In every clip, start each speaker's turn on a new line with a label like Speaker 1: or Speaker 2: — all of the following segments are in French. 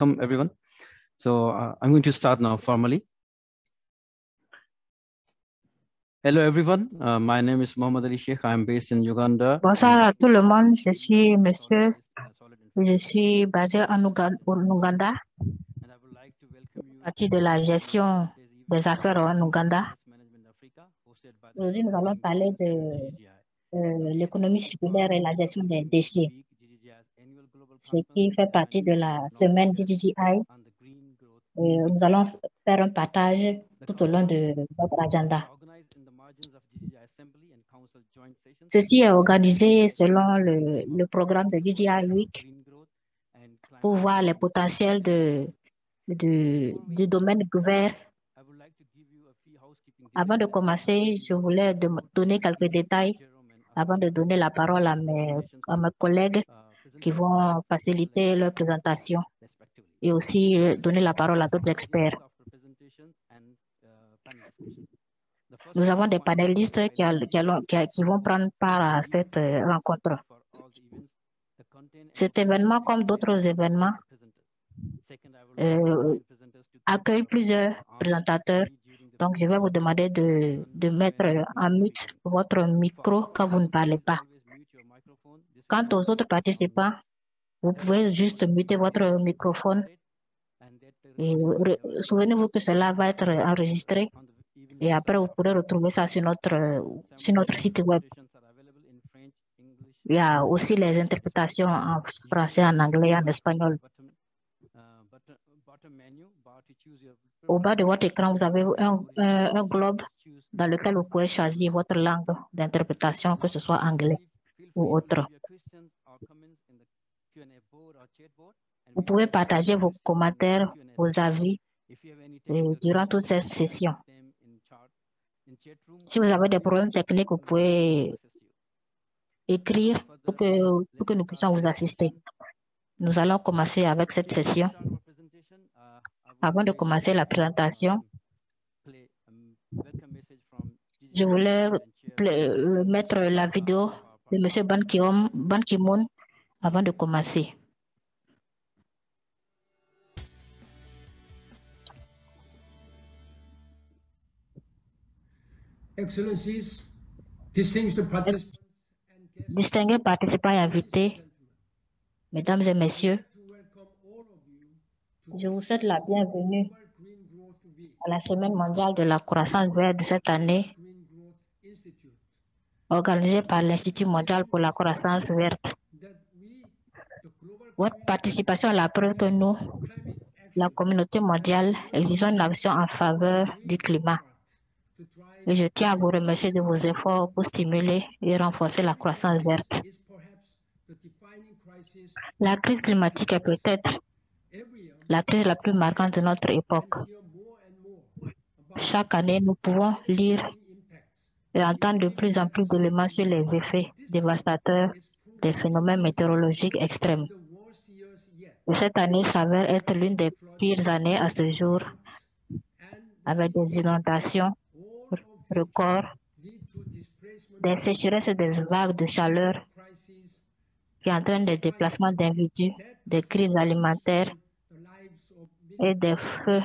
Speaker 1: welcome everyone. So I'm going to start now formally. Hello everyone, my name is Mohammad Ali Sheikh. I'm based in Uganda.
Speaker 2: Bonsoir à tout le monde, je suis monsieur, je suis basé en Ouganda, partie de la gestion des affaires en Ouganda. Aujourd'hui, nous allons parler de l'économie circulaire et la gestion des déchets, ce qui fait partie de la semaine DJI. Nous allons faire un partage tout au long de notre agenda. Ceci est organisé selon le programme de DJI Week pour voir les potentiels du domaine vert. Avant de commencer, je voulais donner quelques détails avant de donner la parole à mes collègues qui vont faciliter leur présentation et aussi donner la parole à d'autres experts. Nous avons des panélistes qui vont prendre part à cette rencontre. Cet événement, comme d'autres événements, accueille plusieurs présentateurs. Donc, je vais vous demander de mettre en mute votre micro quand vous ne parlez pas. Quant aux autres participants, vous pouvez juste muter votre microphone. Et souvenez-vous que cela va être enregistré. Et après, vous pourrez retrouver ça sur notre site web. Il y a aussi les interprétations en français, en anglais et en espagnol. Au bas de votre écran, vous avez un globe dans lequel vous pouvez choisir votre langue d'interprétation, que ce soit anglais ou autre. Vous pouvez partager vos commentaires, vos avis durant toute cette session. Si vous avez des problèmes techniques, vous pouvez écrire pour que nous puissions vous assister. Nous allons commencer avec cette session. Avant de commencer la présentation, je voulais mettre la vidéo de M. Ban Ki-moon avant de commencer.
Speaker 3: Excellencies, distinguished participants,
Speaker 2: Distingués participants et invités, mesdames et messieurs, je vous souhaite la bienvenue à la Semaine mondiale de la croissance verte de cette année, organisée par l'Institut mondial pour la croissance verte. Votre participation est la preuve que nous, la communauté mondiale, exigeons une action en faveur du climat. Et je tiens à vous remercier de vos efforts pour stimuler et renforcer la croissance verte. La crise climatique est peut-être la crise la plus marquante de notre époque. Chaque année, nous pouvons lire et entendre de plus en plus d'éléments sur les effets dévastateurs des phénomènes météorologiques extrêmes. Et cette année s'avère être l'une des pires années à ce jour, avec des inondations records, des sécheresses et des vagues de chaleur qui entraînent des déplacements d'individus, des crises alimentaires et des feux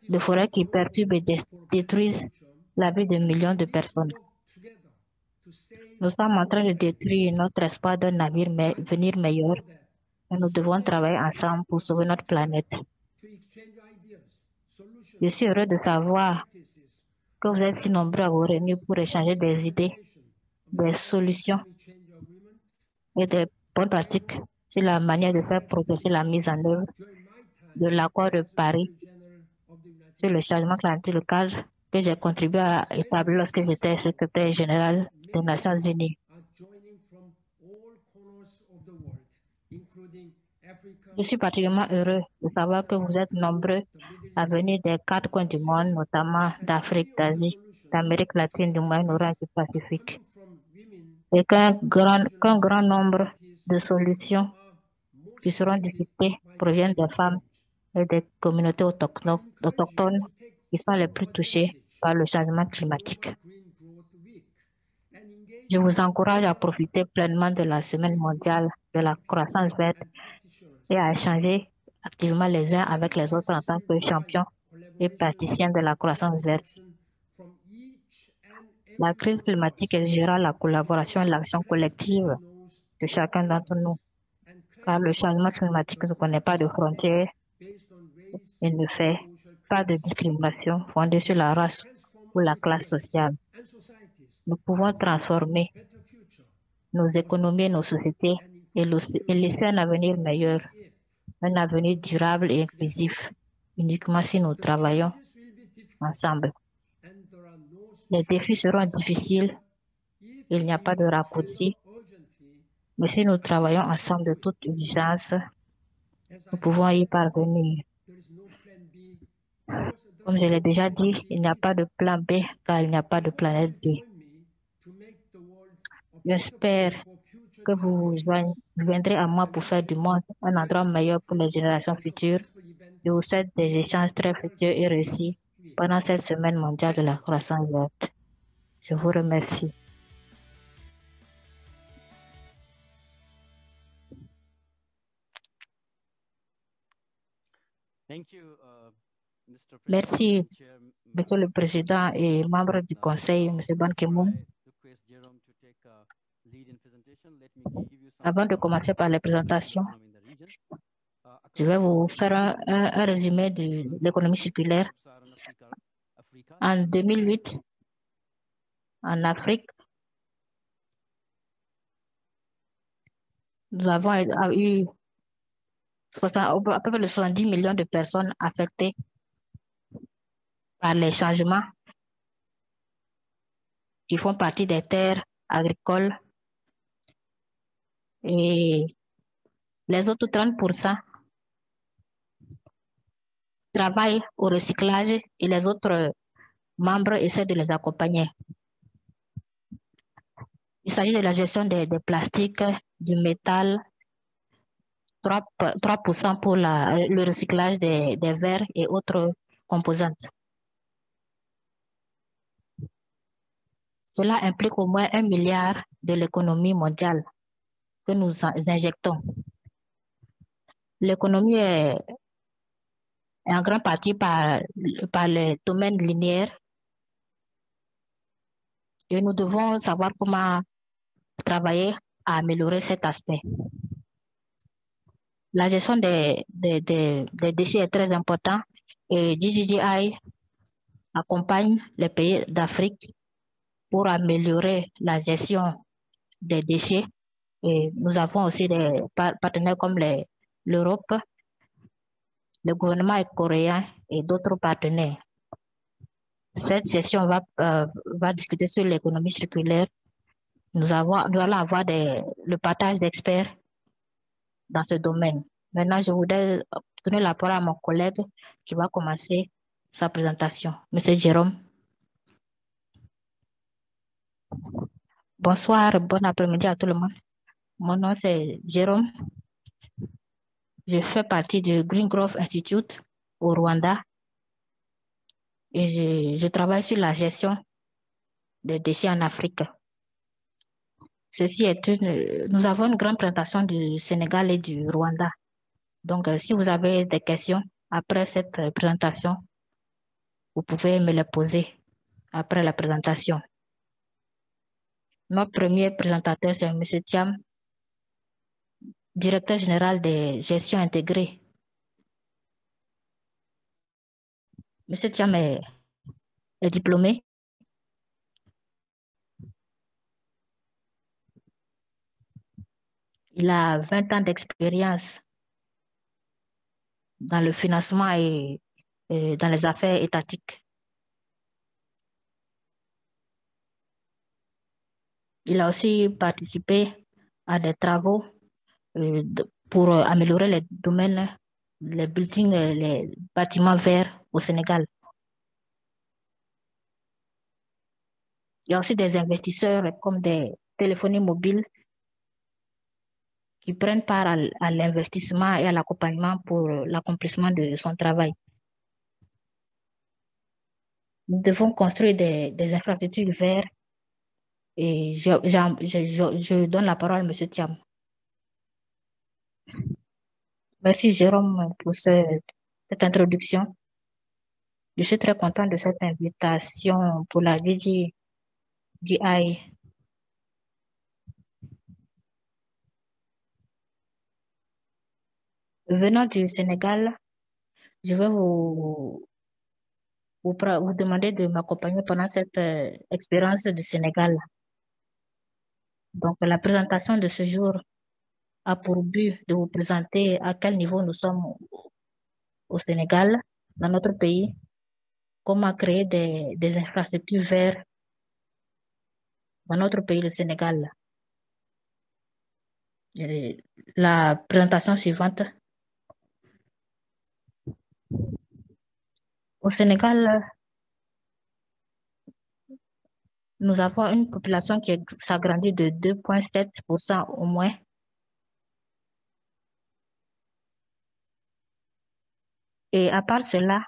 Speaker 2: de forêt qui perturbent et détruisent la vie de millions de personnes. Nous sommes en train de détruire notre espoir d'un avenir meilleur et nous devons travailler ensemble pour sauver notre planète. Je suis heureux de savoir que vous êtes si nombreux à vous réunir pour échanger des idées, des solutions et des bonnes pratiques sur la manière de faire progresser la mise en œuvre de l'accord de Paris sur le changement climatique, le cadre que j'ai contribué à établir lorsque j'étais secrétaire général des Nations Unies. Je suis particulièrement heureux de savoir que vous êtes nombreux à venir des 4 coins du monde, notamment d'Afrique, d'Asie, d'Amérique latine, du Moyen-Orient et du Pacifique. Et qu'un grand nombre de solutions qui seront discutées proviennent des femmes et des communautés autochtones qui sont les plus touchées par le changement climatique. Je vous encourage à profiter pleinement de la Semaine mondiale de la croissance verte et à échanger activement les uns avec les autres en tant que champions et praticiens de la croissance verte. La crise climatique exigera la collaboration et l'action collective de chacun d'entre nous, car le changement climatique ne connaît pas de frontières et ne fait pas de discrimination fondée sur la race ou la classe sociale. Nous pouvons transformer nos économies et nos sociétés et laisser un avenir meilleur, un avenir durable et inclusif, uniquement si nous travaillons ensemble. Les défis seront difficiles, il n'y a pas de raccourci, mais si nous travaillons ensemble de toute urgence, nous pouvons y parvenir. Comme je l'ai déjà dit, il n'y a pas de plan B car il n'y a pas de planète B. J'espère que vous viendrez à moi pour faire du monde un endroit meilleur pour les générations futures. Je vous souhaite des échanges très fructueux et réussis pendant cette semaine mondiale de la croissance verte. Je vous remercie. Merci, Monsieur le Président et membres du Conseil, Monsieur Ban Ki-moon. Avant de commencer par les présentations, je vais vous faire un résumé de l'économie circulaire. En 2008, en Afrique, nous avons eu à peu près 70 millions de personnes affectées par les changements qui font partie des terres agricoles et les autres 30% travaillent au recyclage et les autres membres essaient de les accompagner. Il s'agit de la gestion des plastiques, du métal, 3% pour le recyclage des verres et autres composantes. Cela implique au moins 1 milliard de l'économie mondiale que nous injectons. L'économie est en grande partie par les domaines linéaires et nous devons savoir comment travailler à améliorer cet aspect. La gestion des déchets est très importante et GGGI accompagne les pays d'Afrique pour améliorer la gestion des déchets. Et nous avons aussi des partenaires comme l'Europe, le gouvernement coréen et d'autres partenaires. Cette session va discuter sur l'économie circulaire. Nous allons avoir le partage d'experts dans ce domaine. Maintenant, je voudrais donner la parole à mon collègue qui va commencer sa présentation. Monsieur Jérôme. Bonsoir, bon après-midi à tout le monde. Mon nom c'est Jérôme. Je fais partie du Green Growth Institute au Rwanda et je travaille sur la gestion des déchets en Afrique. Nous avons une grande présentation du Sénégal et du Rwanda. Donc, si vous avez des questions après cette présentation, vous pouvez me les poser après la présentation. Notre premier présentateur, c'est M. Thiam, directeur général de gestion intégrée. M. Thiam est diplômé. Il a 20 ans d'expérience dans le financement et dans les affaires étatiques. Il a aussi participé à des travaux pour améliorer les domaines, les buildings, les bâtiments verts au Sénégal. Il y a aussi des investisseurs comme des téléphonies mobiles qui prennent part à l'investissement et à l'accompagnement pour l'accomplissement de son travail. Nous devons construire des infrastructures vertes et je donne la parole à M. Thiam. Merci Jérôme pour cette introduction. Je suis très content de cette invitation pour la VGDI. Venant du Sénégal, je vais vous demander de m'accompagner pendant cette expérience du Sénégal. Donc, la présentation de ce jour a pour but de vous présenter à quel niveau nous sommes au Sénégal, dans notre pays, comment créer des infrastructures vertes dans notre pays, le Sénégal. La présentation suivante. Au Sénégal, nous avons une population qui s'agrandit de 2,7% au moins. Et à part cela,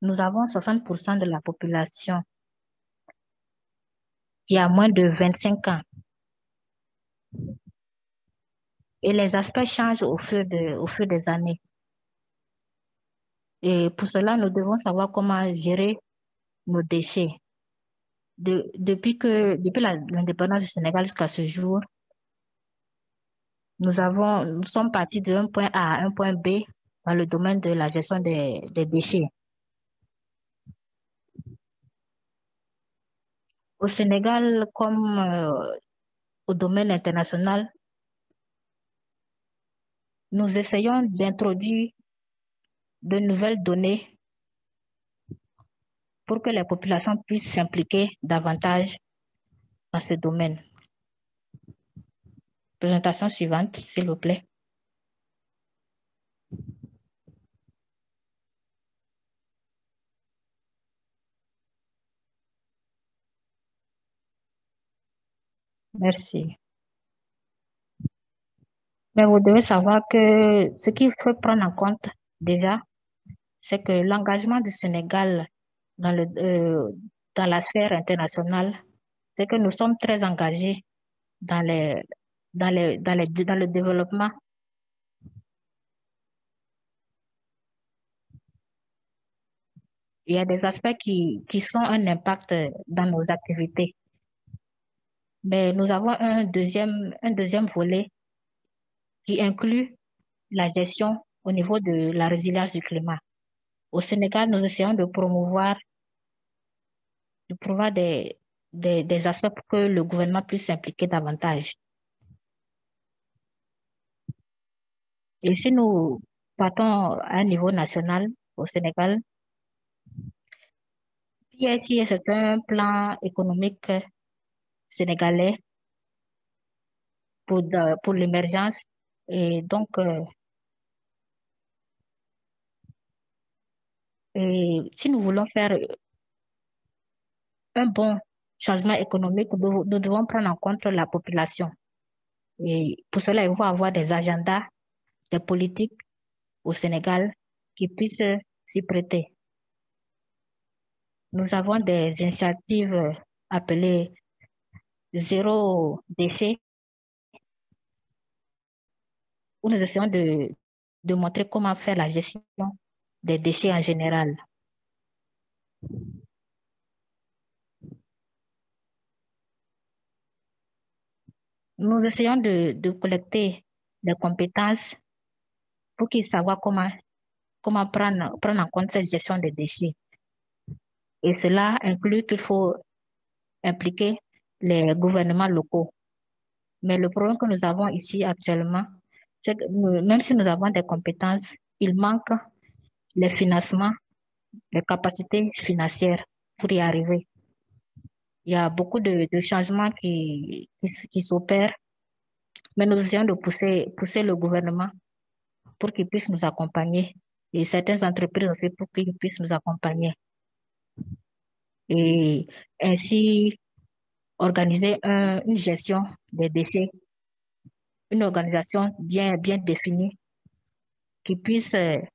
Speaker 2: nous avons 60% de la population qui a moins de 25 ans. Et les aspects changent au fur des années. Et pour cela, nous devons savoir comment gérer nos déchets. Depuis l'indépendance du Sénégal jusqu'à ce jour, nous sommes partis de un point A à un point B dans le domaine de la gestion des déchets. Au Sénégal, comme au domaine international, nous essayons d'introduire de nouvelles données pour que les populations puissent s'impliquer davantage dans ce domaine. Présentation suivante, s'il vous plaît. Merci. Mais vous devez savoir que ce qu'il faut prendre en compte déjà, c'est que l'engagement du Sénégal dans la sphère internationale, c'est que nous sommes très engagés dans le développement. Il y a des aspects qui sont un impact dans nos activités. Mais nous avons un deuxième volet qui inclut la gestion au niveau de la résilience du climat. Au Sénégal, nous essayons de promouvoir des aspects pour que le gouvernement puisse s'impliquer davantage. Et si nous partons à un niveau national au Sénégal, PSI, c'est un plan économique sénégalais pour l'émergence. Et donc, si nous voulons faire un bon changement économique, nous devons prendre en compte la population. Et pour cela, il faut avoir des agendas, des politiques au Sénégal qui puissent s'y prêter. Nous avons des initiatives appelées zéro déchet, où nous essayons de montrer comment faire la gestion des déchets en général. Nous essayons de collecter des compétences pour qu'ils sachent comment prendre en compte cette gestion des déchets. Et cela inclut qu'il faut impliquer les gouvernements locaux. Mais le problème que nous avons ici actuellement, c'est que même si nous avons des compétences, il manque les financements, les capacités financières pour y arriver. Il y a beaucoup de changements qui s'opèrent, mais nous essayons de pousser le gouvernement pour qu'il puisse nous accompagner et certaines entreprises aussi pour qu'ils puissent nous accompagner. Et ainsi organiser une gestion des déchets, une organisation bien définie qui puisse se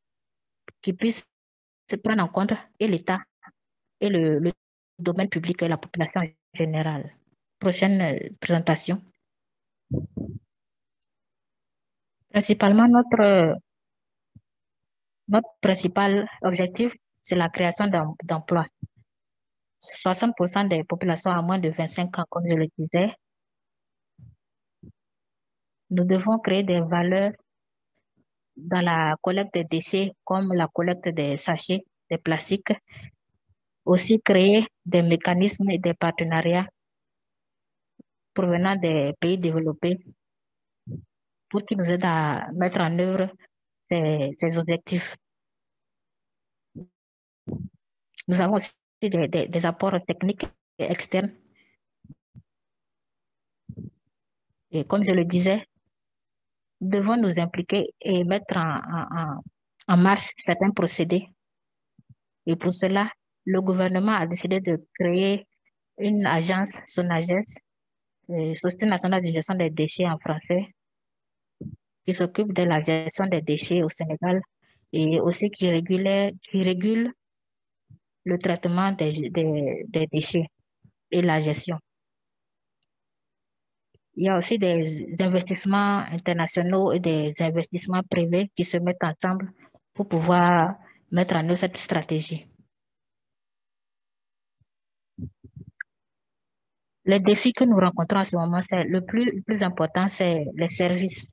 Speaker 2: prendre en compte et l'État et le domaine public et la population générale. Prochaine présentation. Principalement, Notre principal objectif, c'est la création d'emplois. 60% des populations à moins de 25 ans, comme je le disais. Nous devons créer des valeurs dans la collecte des déchets, comme la collecte des sachets, des plastiques. Aussi créer des mécanismes et des partenariats provenant des pays développés pour qu'ils nous aident à mettre en œuvre ces objectifs. Nous avons aussi des apports techniques et externes. Et comme je le disais, nous devons nous impliquer et mettre en marche certains procédés. Et pour cela, le gouvernement a décidé de créer une agence, SONAGES, Société nationale de gestion des déchets en français, qui s'occupe de la gestion des déchets au Sénégal et aussi qui régule le traitement des déchets et la gestion. Il y a aussi des investissements internationaux et des investissements privés qui se mettent ensemble pour pouvoir mettre en œuvre cette stratégie. Les défis que nous rencontrons en ce moment, c'est le plus important, c'est les services.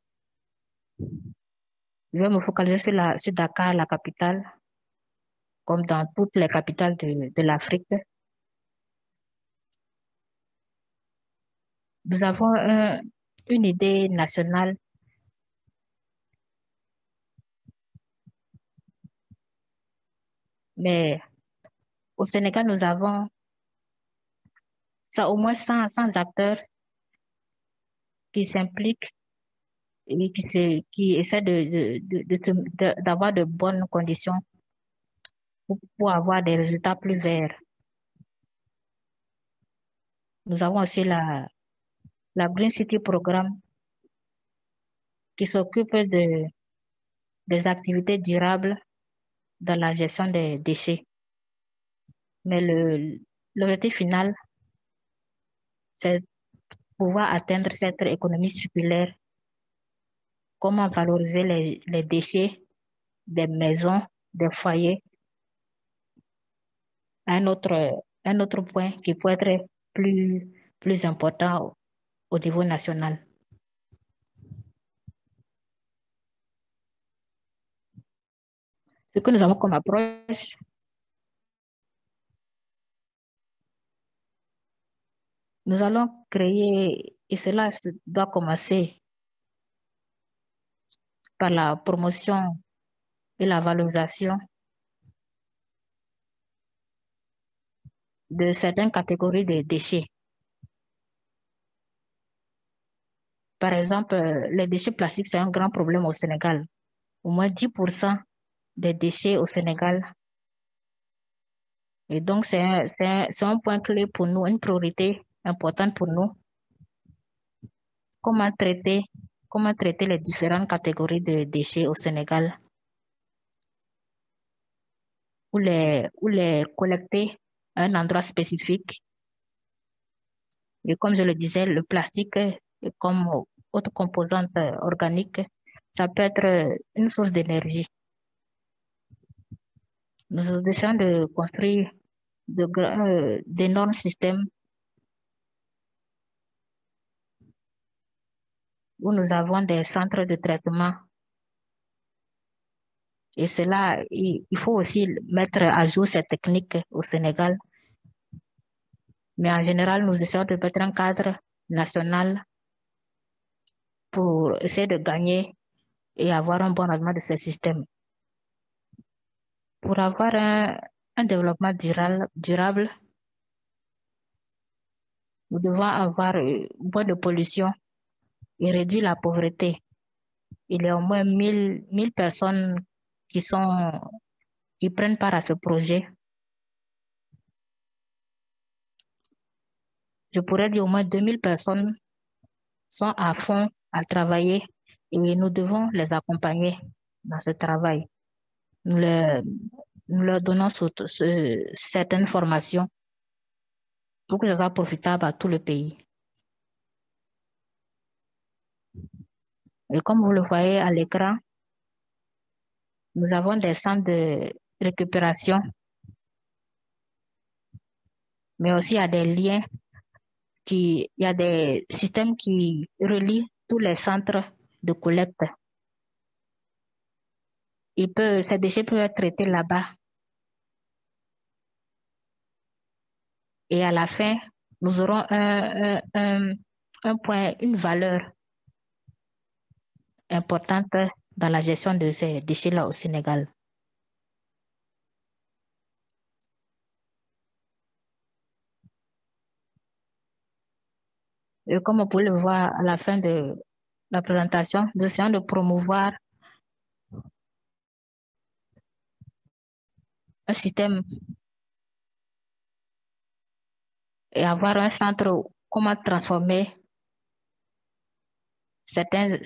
Speaker 2: Je vais me focaliser sur Dakar, la capitale, comme dans toutes les capitales de l'Afrique. Nous avons une idée nationale mais au Sénégal, nous avons au moins 100 acteurs qui s'impliquent et qui essaient d'avoir de bonnes conditions pour avoir des résultats plus verts. Nous avons aussi la Green City Programme qui s'occupe des activités durables dans la gestion des déchets. Mais l'objectif final, c'est pouvoir atteindre cette économie circulaire. Comment valoriser les déchets des maisons, des foyers. Un autre point qui peut être plus important au niveau national. Ce que nous avons comme approche, nous allons créer, et cela doit commencer par la promotion et la valorisation de certaines catégories de déchets. Par exemple, les déchets plastiques, c'est un grand problème au Sénégal. Au moins 10% des déchets au Sénégal. Et donc, c'est un point clé pour nous, une priorité importante pour nous. Comment traiter les différentes catégories de déchets au Sénégal, ou les collecter à un endroit spécifique. Et comme je le disais, le plastique, comme autre composante organique, ça peut être une source d'énergie. Nous essayons de construire d'énormes systèmes où nous avons des centres de traitement. Et cela, il faut aussi mettre à jour ces techniques au Sénégal. Mais en général, nous essayons de mettre un cadre national pour essayer de gagner et avoir un bon rendement de ces systèmes. Pour avoir un développement durable, nous devons avoir moins de pollution et réduire la pauvreté. Il y a au moins 1000 personnes qui prennent part à ce projet. Je pourrais dire au moins 2000 personnes sont à fond à travailler et nous devons les accompagner dans ce travail. Nous leur donnons certaines formations pour que ce soit profitable à tout le pays. Et comme vous le voyez à l'écran, Nous avons des centres de récupération, mais aussi il y a des liens il y a des systèmes qui relient tous les centres de collecte. Ces déchets peuvent être traités là-bas. Et à la fin, nous aurons une valeur importante dans la gestion de ces déchets-là au Sénégal. Et comme vous pouvez le voir à la fin de la présentation, nous essayons de promouvoir un système et avoir un centre où comment transformer certains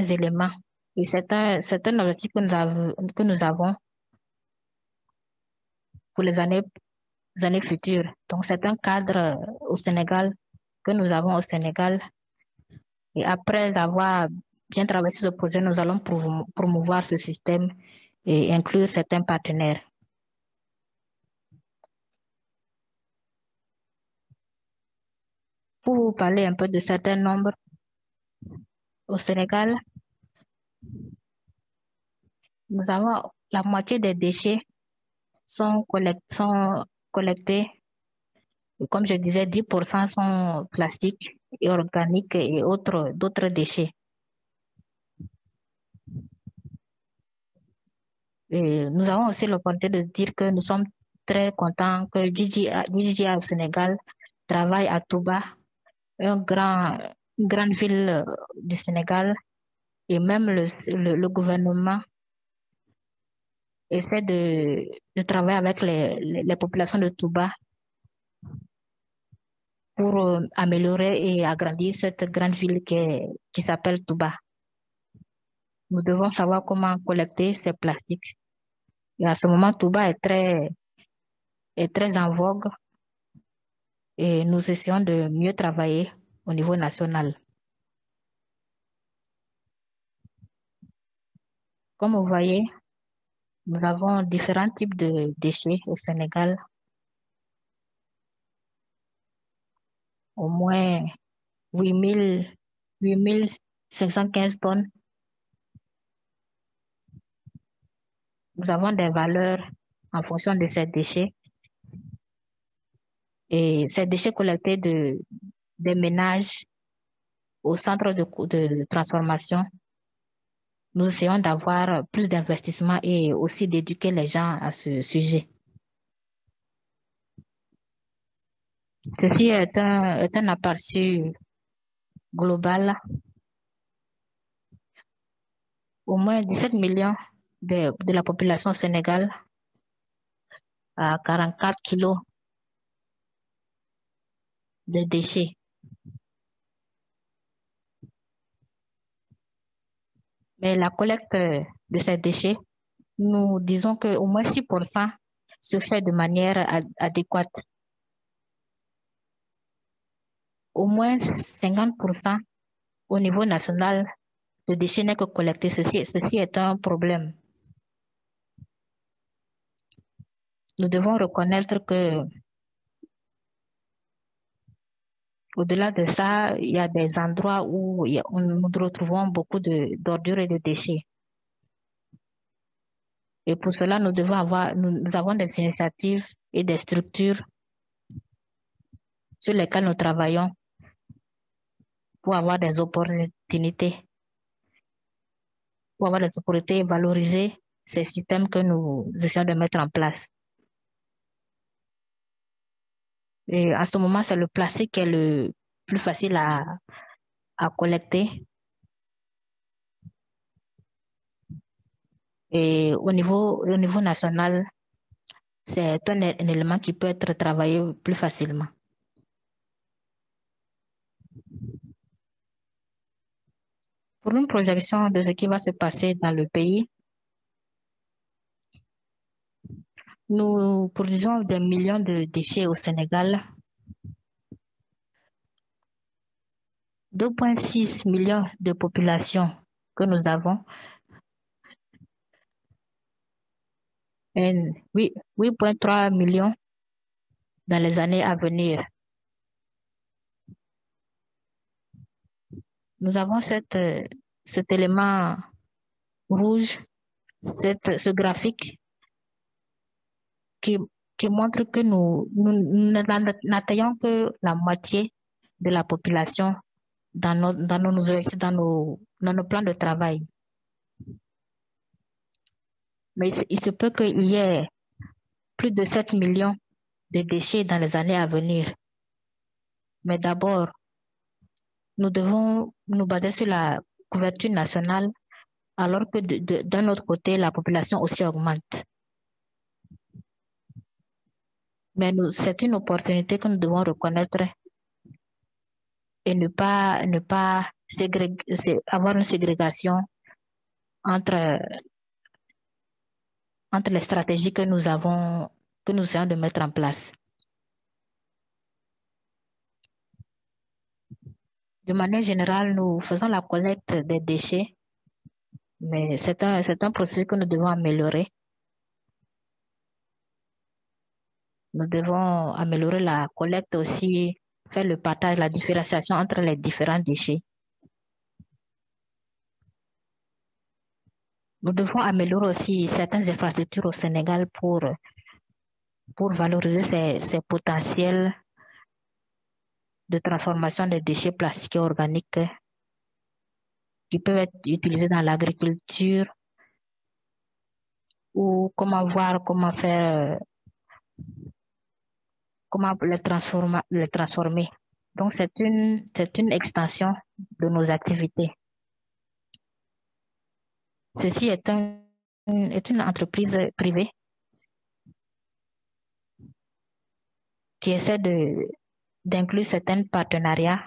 Speaker 2: éléments. Et c'est un objectif que nous avons pour les années futures. Donc, c'est un cadre au Sénégal que nous avons au Sénégal. Et après avoir bien travaillé sur ce projet, nous allons promouvoir ce système et inclure certains partenaires. Pour vous parler un peu de certains nombres, au Sénégal, nous avons la moitié des déchets sont collectés. Et comme je disais, 10% sont plastiques et organiques et d'autres déchets. Et nous avons aussi l'opportunité de dire que nous sommes très contents que DJI au Sénégal travaille à Touba, une grande ville du Sénégal, et même le gouvernement essaie de travailler avec les populations de Touba pour améliorer et agrandir cette grande ville qui s'appelle Touba. Nous devons savoir comment collecter ces plastiques. Et à ce moment, Touba est très en vogue et nous essayons de mieux travailler au niveau national. Comme vous voyez, nous avons différents types de déchets au Sénégal. Au moins 8515 tonnes. Nous avons des valeurs en fonction de ces déchets. Et ces déchets collectés des ménages au centre de transformation, nous essayons d'avoir plus d'investissement et aussi d'éduquer les gens à ce sujet. Ceci est un aperçu global. Au moins 17 millions de la population au Sénégal à 44 kilos de déchets. Mais la collecte de ces déchets, nous disons qu'au moins 6% se fait de manière adéquate. Au moins 50% au niveau national, le déchet n'est que collecté. Ceci est un problème. Nous devons reconnaître que au-delà de ça, il y a des endroits où nous retrouvons beaucoup d'ordures et de déchets. Et pour cela, nous avons des initiatives et des structures sur lesquelles nous travaillons pour avoir des opportunités, et valoriser ces systèmes que nous essayons de mettre en place. Et à ce moment, c'est le plastique qui est le plus facile à collecter. Et au niveau national, c'est un élément qui peut être travaillé plus facilement. Pour une projection de ce qui va se passer dans le pays, nous produisons des millions de déchets au Sénégal. 2,6 millions de population que nous avons. et 8,3 millions dans les années à venir. Nous avons cet élément rouge, ce graphique qui, qui montre que nous n'atteignons que la moitié de la population dans nos plans de travail. Mais il se peut qu'il y ait plus de 7 millions de déchets dans les années à venir. Mais d'abord, nous devons nous baser sur la couverture nationale, alors que d'un autre côté, la population aussi augmente. Mais c'est une opportunité que nous devons reconnaître et ne pas avoir une ségrégation entre les stratégies que nous essayons de mettre en place. De manière générale, nous faisons la collecte des déchets, mais c'est un processus que nous devons améliorer. Nous devons améliorer la collecte aussi, faire le partage, la différenciation entre les différents déchets. Nous devons améliorer aussi certaines infrastructures au Sénégal pour valoriser ces potentiels de transformation des déchets plastiques et organiques qui peuvent être utilisés dans l'agriculture ou comment faire, comment les transformer. Donc, c'est une extension de nos activités. Ceci est une entreprise privée qui essaie d'inclure certains partenariats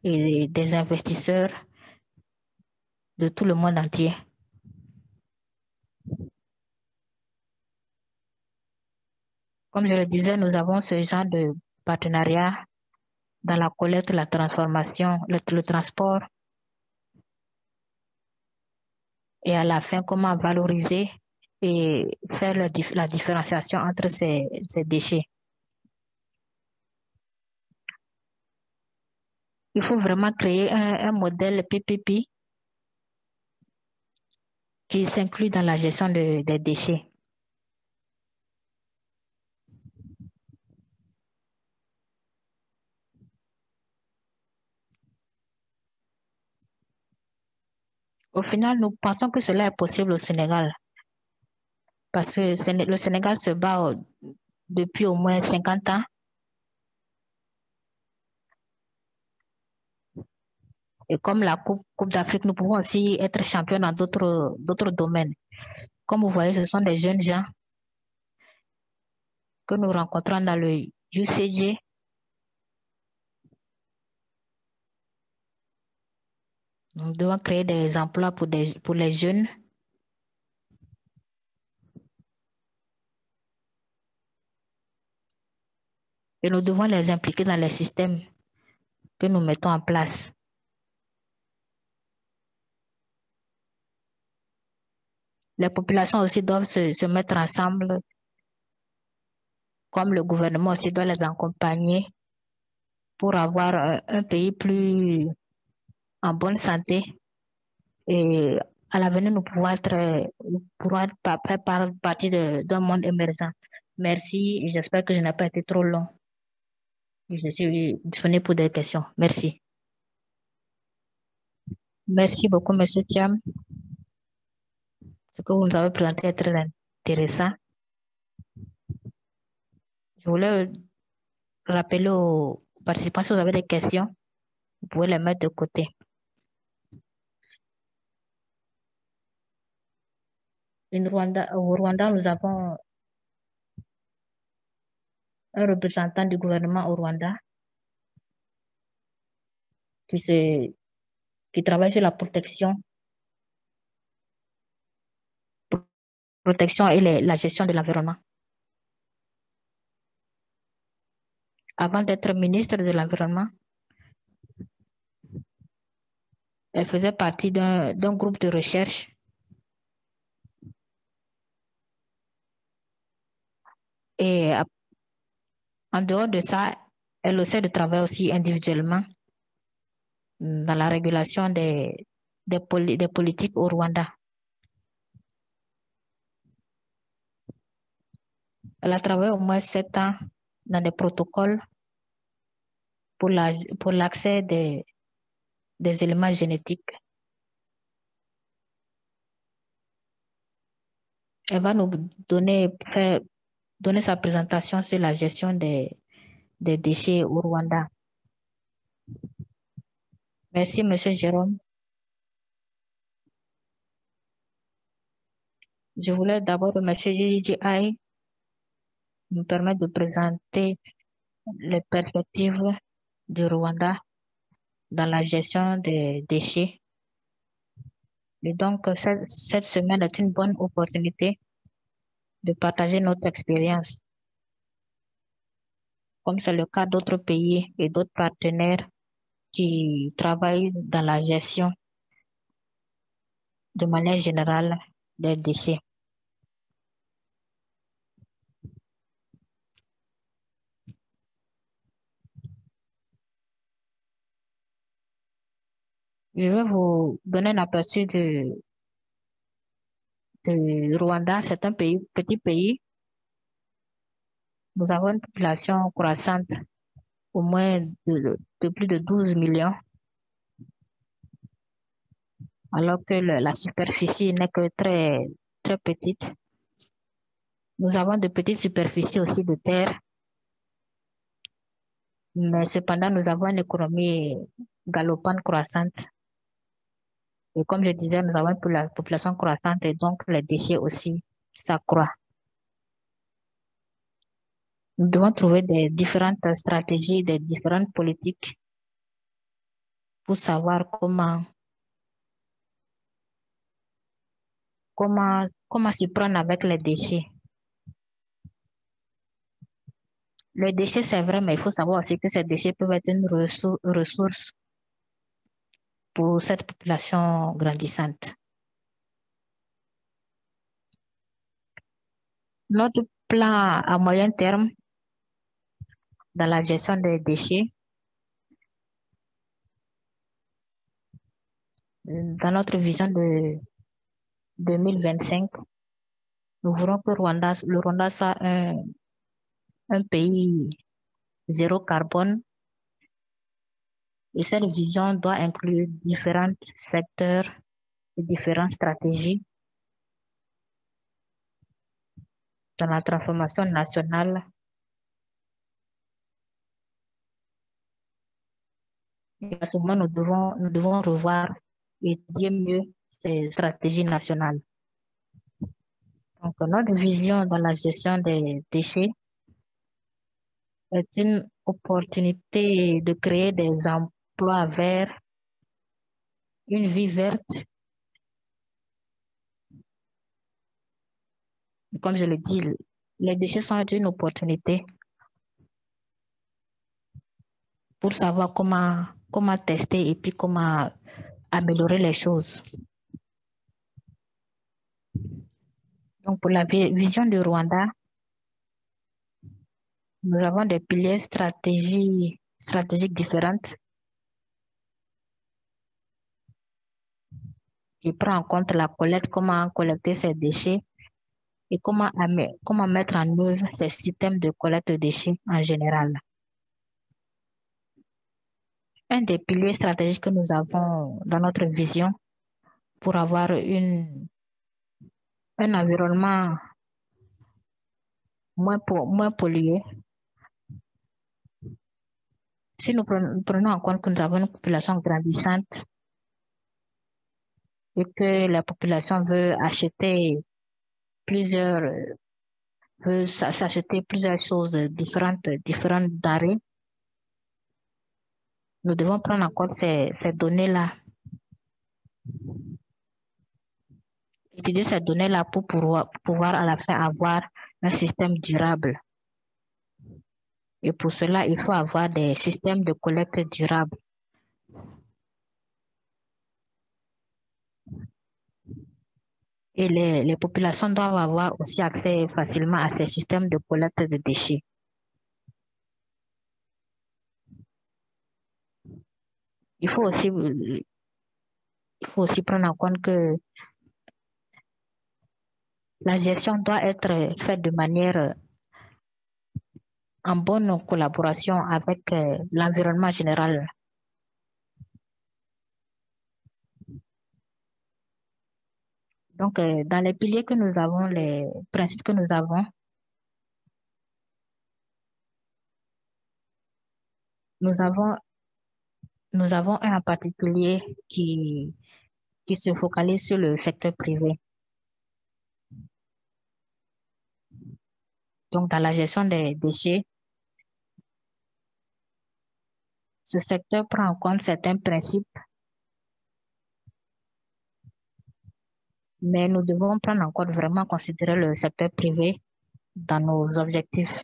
Speaker 2: et des investisseurs de tout le monde entier. Comme je le disais, nous avons ce genre de partenariat dans la collecte, la transformation, le transport et à la fin, comment valoriser et faire la différenciation entre ces déchets. Il faut vraiment créer un modèle PPP qui s'inclut dans la gestion des déchets. Au final, nous pensons que cela est possible au Sénégal parce que le Sénégal se bat depuis au moins 50 ans. Et comme la Coupe d'Afrique, nous pouvons aussi être champions dans d'autres domaines. Comme vous voyez, ce sont des jeunes gens que nous rencontrons dans le UCG. Nous devons créer des emplois pour les jeunes. Et nous devons les impliquer dans les systèmes que nous mettons en place. Les populations aussi doivent se mettre ensemble, comme le gouvernement aussi doit les accompagner pour avoir un pays plus en bonne santé. Et à l'avenir, nous pourrons faire partie d'un monde émergent. Merci et j'espère que je n'ai pas été trop long. Je suis disponible pour des questions. Merci. Merci beaucoup, Monsieur Thiam. Ce que vous nous avez présenté est très intéressant. Je voulais rappeler aux participants, si vous avez des questions, vous pouvez les mettre de côté. Au Rwanda, nous avons un représentant du gouvernement au Rwanda qui travaille sur la protection et la gestion de l'environnement. Avant d'être ministre de l'Environnement, elle faisait partie d'un groupe de recherche Et en dehors de ça, elle essaie de travailler aussi individuellement dans la régulation des politiques au Rwanda. Elle a travaillé au moins 7 ans dans des protocoles pour l'accès des éléments génétiques. Elle va nous donner sa présentation sur la gestion des déchets au Rwanda. Merci, M. Jérôme. Je voulais d'abord remercier JJI de me permettre de présenter les perspectives du Rwanda dans la gestion des déchets. Et donc, cette semaine est une bonne opportunité de partager notre expérience, comme c'est le cas d'autres pays et d'autres partenaires qui travaillent dans la gestion de manière générale des déchets. Je vais vous donner un aperçu de Rwanda. C'est un petit pays. Nous avons une population croissante, au moins de plus de 12 millions, alors que la superficie n'est que très, très petite. Nous avons de petites superficies aussi de terre, mais cependant, nous avons une économie galopante croissante. Et comme je disais, nous avons la population croissante et donc les déchets aussi s'accroissent. Nous devons trouver des différentes stratégies, des différentes politiques pour savoir comment s'y prendre avec les déchets. Les déchets, c'est vrai, mais il faut savoir aussi que ces déchets peuvent être une ressource pour cette population grandissante. Notre plan à moyen terme dans la gestion des déchets, dans notre vision de 2025, nous voulons que le Rwanda soit un pays zéro carbone. Et cette vision doit inclure différents secteurs et différentes stratégies dans la transformation nationale. Et à ce moment, nous devons revoir et étudier mieux ces stratégies nationales. Donc, notre vision dans la gestion des déchets est une opportunité de créer des emplois verts, une vie verte. Comme je le dis, les déchets sont une opportunité pour savoir comment tester et puis comment améliorer les choses. Donc, pour la vision du Rwanda, nous avons des piliers stratégiques différentes qui prennent en compte la collecte, comment collecter ces déchets et comment mettre en œuvre ces systèmes de collecte de déchets en général. Un des piliers stratégiques que nous avons dans notre vision pour avoir un environnement moins pollué, si nous prenons en compte que nous avons une population grandissante et que la population veut s'acheter plusieurs choses différentes denrées, nous devons prendre en compte ces données-là. Utiliser ces données-là pour pouvoir à la fin avoir un système durable. Et pour cela, il faut avoir des systèmes de collecte durables. Et les populations doivent avoir aussi accès facilement à ces systèmes de collecte de déchets. Il faut aussi prendre en compte que la gestion doit être faite de manière en bonne collaboration avec l'environnement général. Donc, dans les piliers que nous avons, les principes que nous avons un en particulier qui se focalise sur le secteur privé. Donc, dans la gestion des déchets, ce secteur prend en compte certains principes, mais nous devons prendre en compte vraiment considérer le secteur privé dans nos objectifs.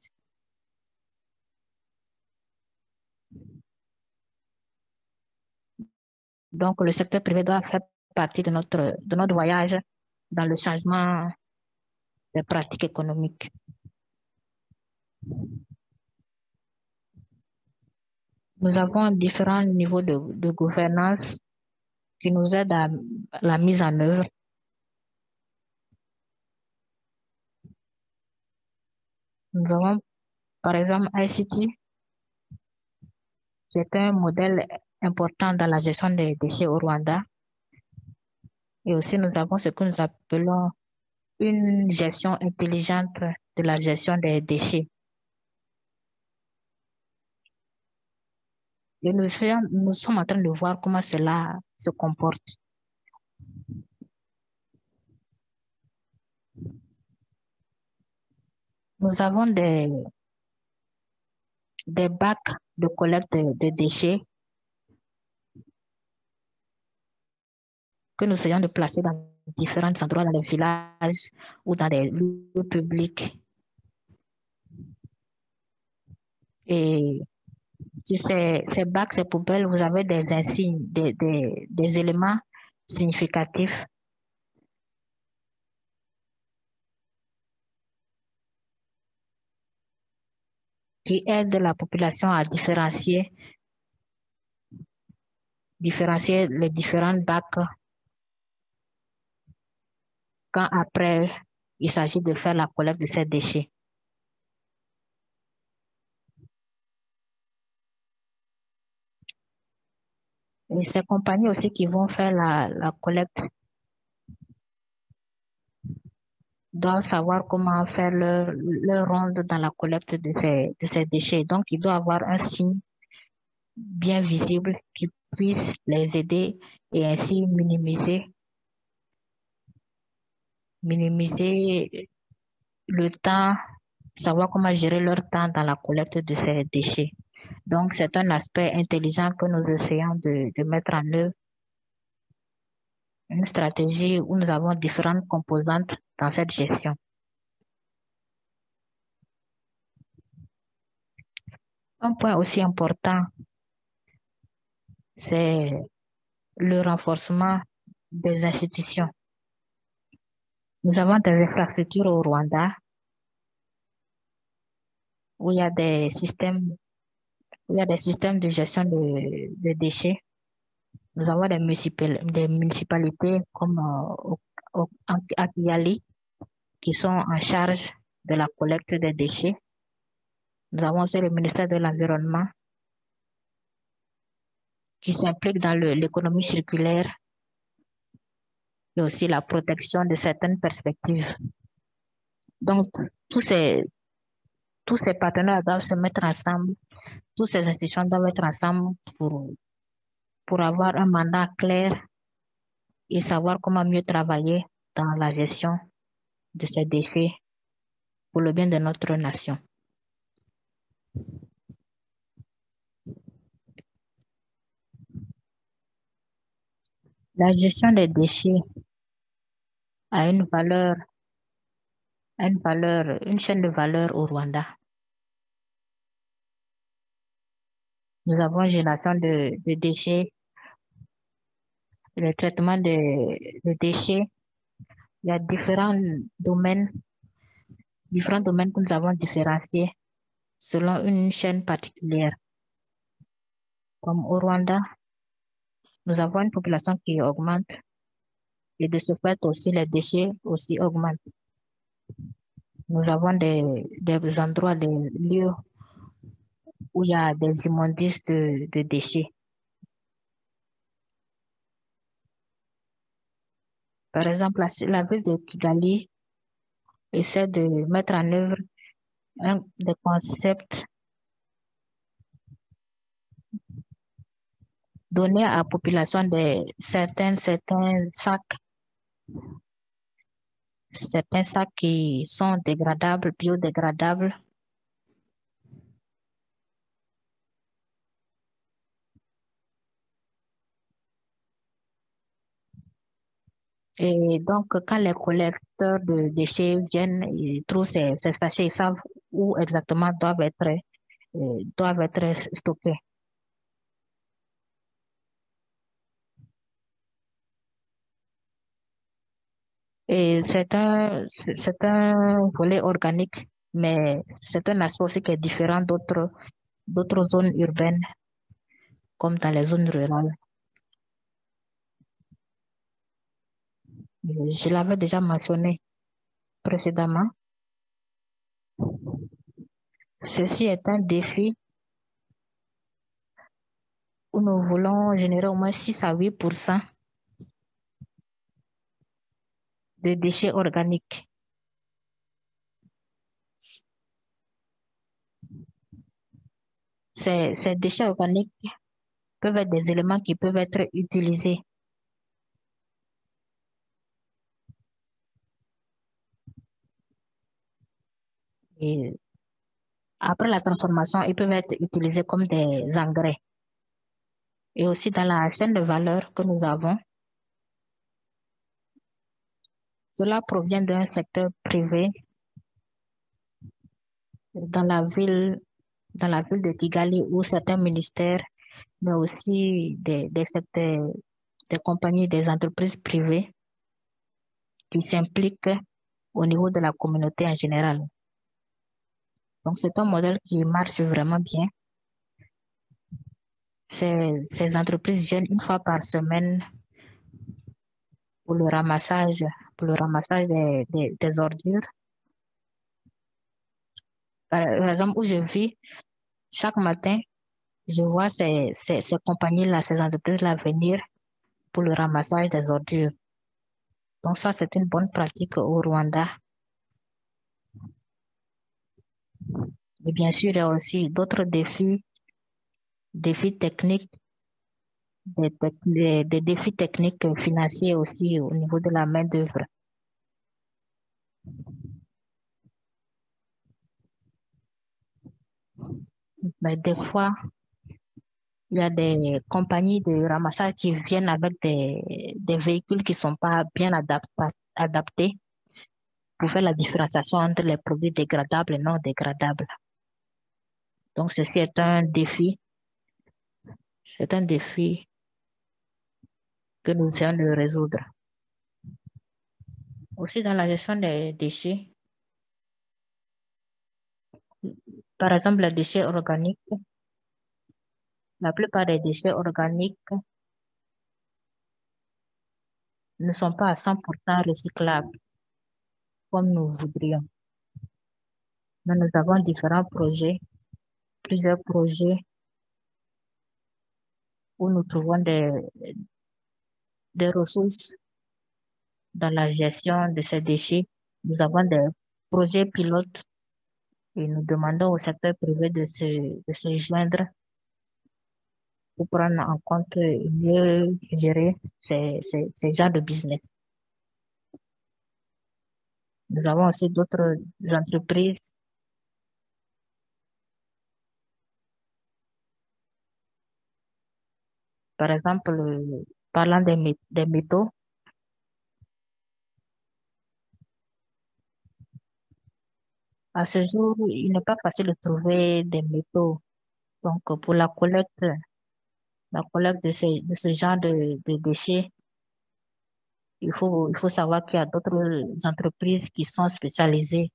Speaker 2: Donc, le secteur privé doit faire partie de notre voyage dans le changement des pratiques économiques. Nous avons différents niveaux de gouvernance qui nous aident à la mise en œuvre. Nous avons, par exemple, ICT, qui est un modèle important dans la gestion des déchets au Rwanda. Et aussi, nous avons ce que nous appelons une gestion intelligente de la gestion des déchets. Et nous sommes en train de voir comment cela se comporte. Nous avons des bacs de collecte de déchets que nous essayons de placer dans différents endroits, dans les villages ou dans des lieux publics. Et sur ces bacs, ces poubelles, vous avez des insignes, des éléments significatifs qui aident la population à différencier les différents bacs quand après il s'agit de faire la collecte de ces déchets. Et ces compagnies aussi qui vont faire la collecte doivent savoir comment faire leur ronde dans la collecte de ces déchets. Donc, il doit avoir un signe bien visible qui puisse les aider et ainsi minimiser le temps, savoir comment gérer leur temps dans la collecte de ces déchets. Donc, c'est un aspect intelligent que nous essayons de mettre en œuvre, une stratégie où nous avons différentes composantes dans cette gestion. Un point aussi important, c'est le renforcement des institutions. Nous avons des infrastructures au Rwanda où il y a des systèmes de gestion de déchets. Nous avons des municipalités comme à Kigali qui sont en charge de la collecte des déchets. Nous avons aussi le ministère de l'Environnement qui s'implique dans l'économie circulaire et aussi la protection de certaines perspectives. Donc, tous ces partenaires doivent se mettre ensemble, toutes ces institutions doivent être ensemble pour avoir un mandat clair et savoir comment mieux travailler dans la gestion de ces déchets pour le bien de notre nation. La gestion des déchets a une chaîne de valeur au Rwanda. Nous avons une génération de déchets, le traitement de déchets Il y a différents domaines que nous avons différenciés selon une chaîne particulière. Comme au Rwanda, nous avons une population qui augmente et de ce fait aussi les déchets aussi augmentent. Nous avons des endroits, des lieux où il y a des immondices de déchets. Par exemple, la ville de Kigali essaie de mettre en œuvre des concepts donnés à la population de certains sacs qui sont dégradables, biodégradables. Et donc, quand les collecteurs de déchets viennent, ils trouvent ces sachets, ils savent où exactement doivent être stockés. Et c'est un volet organique, mais c'est un aspect aussi qui est différent d'autres zones urbaines, comme dans les zones rurales. Je l'avais déjà mentionné précédemment. Ceci est un défi où nous voulons générer au moins 6 à 8% de déchets organiques. Ces déchets organiques peuvent être des éléments qui peuvent être utilisés. Et après la transformation, ils peuvent être utilisés comme des engrais. Et aussi dans la chaîne de valeur que nous avons, cela provient d'un secteur privé dans la ville de Kigali où certains ministères, mais aussi des compagnies, des entreprises privées qui s'impliquent au niveau de la communauté en général. Donc, c'est un modèle qui marche vraiment bien. Ces entreprises viennent une fois par semaine pour le ramassage des ordures. Par exemple, où je vis, chaque matin, je vois ces compagnies-là, ces entreprises-là venir pour le ramassage des ordures. Donc ça, c'est une bonne pratique au Rwanda. Et bien sûr, il y a aussi d'autres défis techniques, des défis techniques financiers aussi au niveau de la main-d'œuvre. Mais des fois, il y a des compagnies de ramassage qui viennent avec des véhicules qui ne sont pas bien adaptés pour faire la différenciation entre les produits dégradables et non dégradables. Donc, ceci est un défi. C'est un défi que nous essayons de résoudre. Aussi, dans la gestion des déchets, par exemple, les déchets organiques, la plupart des déchets organiques ne sont pas à 100% recyclables comme nous voudrions. Mais nous avons plusieurs projets où nous trouvons des ressources dans la gestion de ces déchets. Nous avons des projets pilotes et nous demandons au secteur privé de se joindre pour prendre en compte et mieux gérer ces genres de business. Nous avons aussi d'autres entreprises par exemple, parlant des métaux, à ce jour, il n'est pas facile de trouver des métaux. Donc, pour la collecte de ce genre de déchets, il faut savoir qu'il y a d'autres entreprises qui sont spécialisées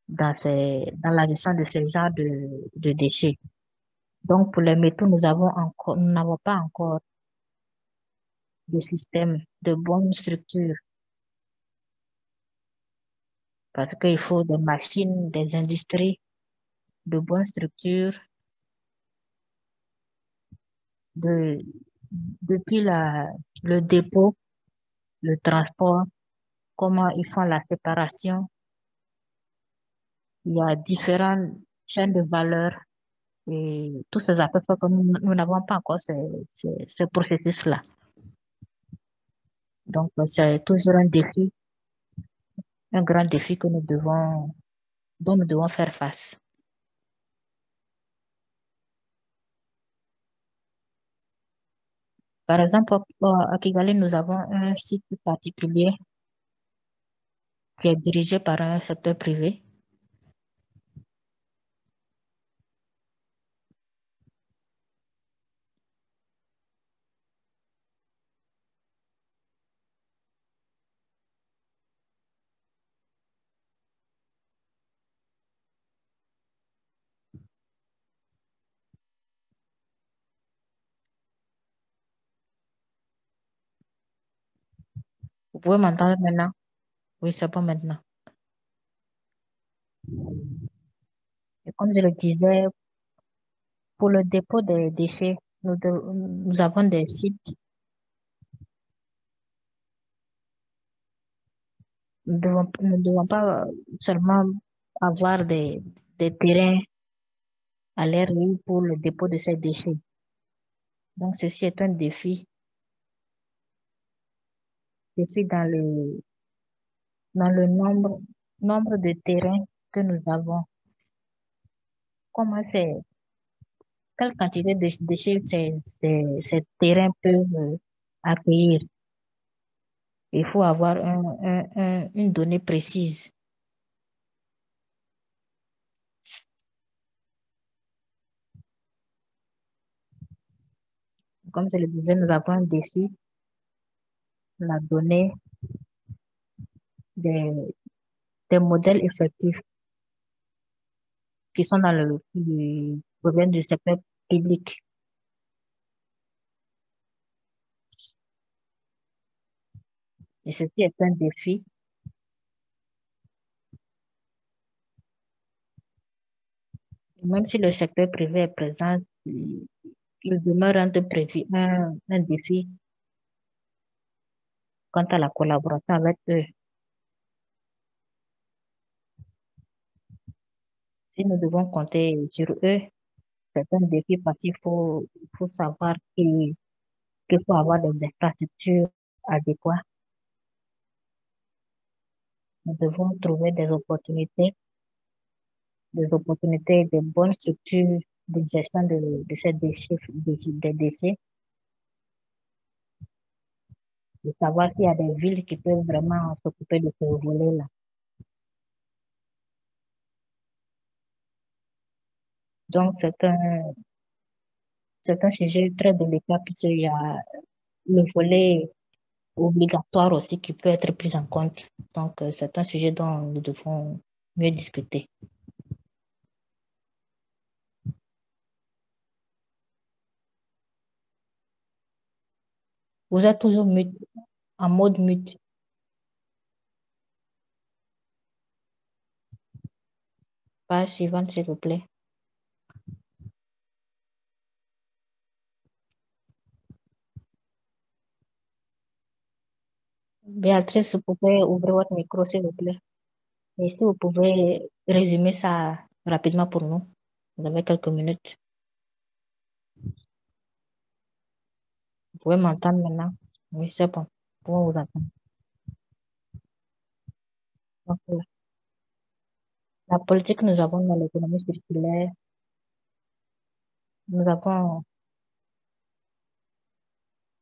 Speaker 2: dans la gestion de ce genre de déchets. Donc, pour les métaux, nous n'avons pas encore de système de bonne structure parce qu'il faut des machines, des industries de bonne structure de, depuis le dépôt, le transport, comment ils font la séparation. Il y a différentes chaînes de valeur et tous ces aspects que nous n'avons pas encore ce processus-là. Donc, c'est toujours un défi, un grand défi dont nous devons faire face. Par exemple, à Kigali, nous avons un site particulier qui est dirigé par un secteur privé. Vous pouvez m'entendre maintenant? Oui, c'est bon maintenant. Et comme je le disais, pour le dépôt des déchets, nous avons des sites. Nous ne devons pas seulement avoir des terrains à l'air libre pour le dépôt de ces déchets. Donc, ceci est un défi dans le nombre de terrains que nous avons. Comment c'est, quelle quantité de déchets ces terrains peuvent accueillir? Il faut avoir une donnée précise. Comme je le disais, nous avons un défi, la donnée des, des modèles effectifs qui sont qui proviennent du secteur public. Et ceci est un défi. Même si le secteur privé est présent, il demeure un défi quant à la collaboration avec eux. Si nous devons compter sur eux, c'est un défi parce il faut savoir qu'il faut avoir des infrastructures adéquates. Nous devons trouver des opportunités, de bonnes structures de gestion de ces déchets, des déchets, de savoir s'il y a des villes qui peuvent vraiment s'occuper de ce volet-là. Donc, c'est un sujet très délicat puisqu'il y a le volet obligatoire aussi qui peut être pris en compte. Donc, c'est un sujet dont nous devons mieux discuter. Vous êtes toujours mute, en mode mute. Page suivante, s'il vous plaît. Béatrice, vous pouvez ouvrir votre micro, s'il vous plaît. Et si vous pouvez résumer ça rapidement pour nous. Vous avez quelques minutes. Vous pouvez m'entendre maintenant? Oui, c'est bon. Vous pouvez vous entendre. Donc, la politique que nous avons dans l'économie circulaire, nous avons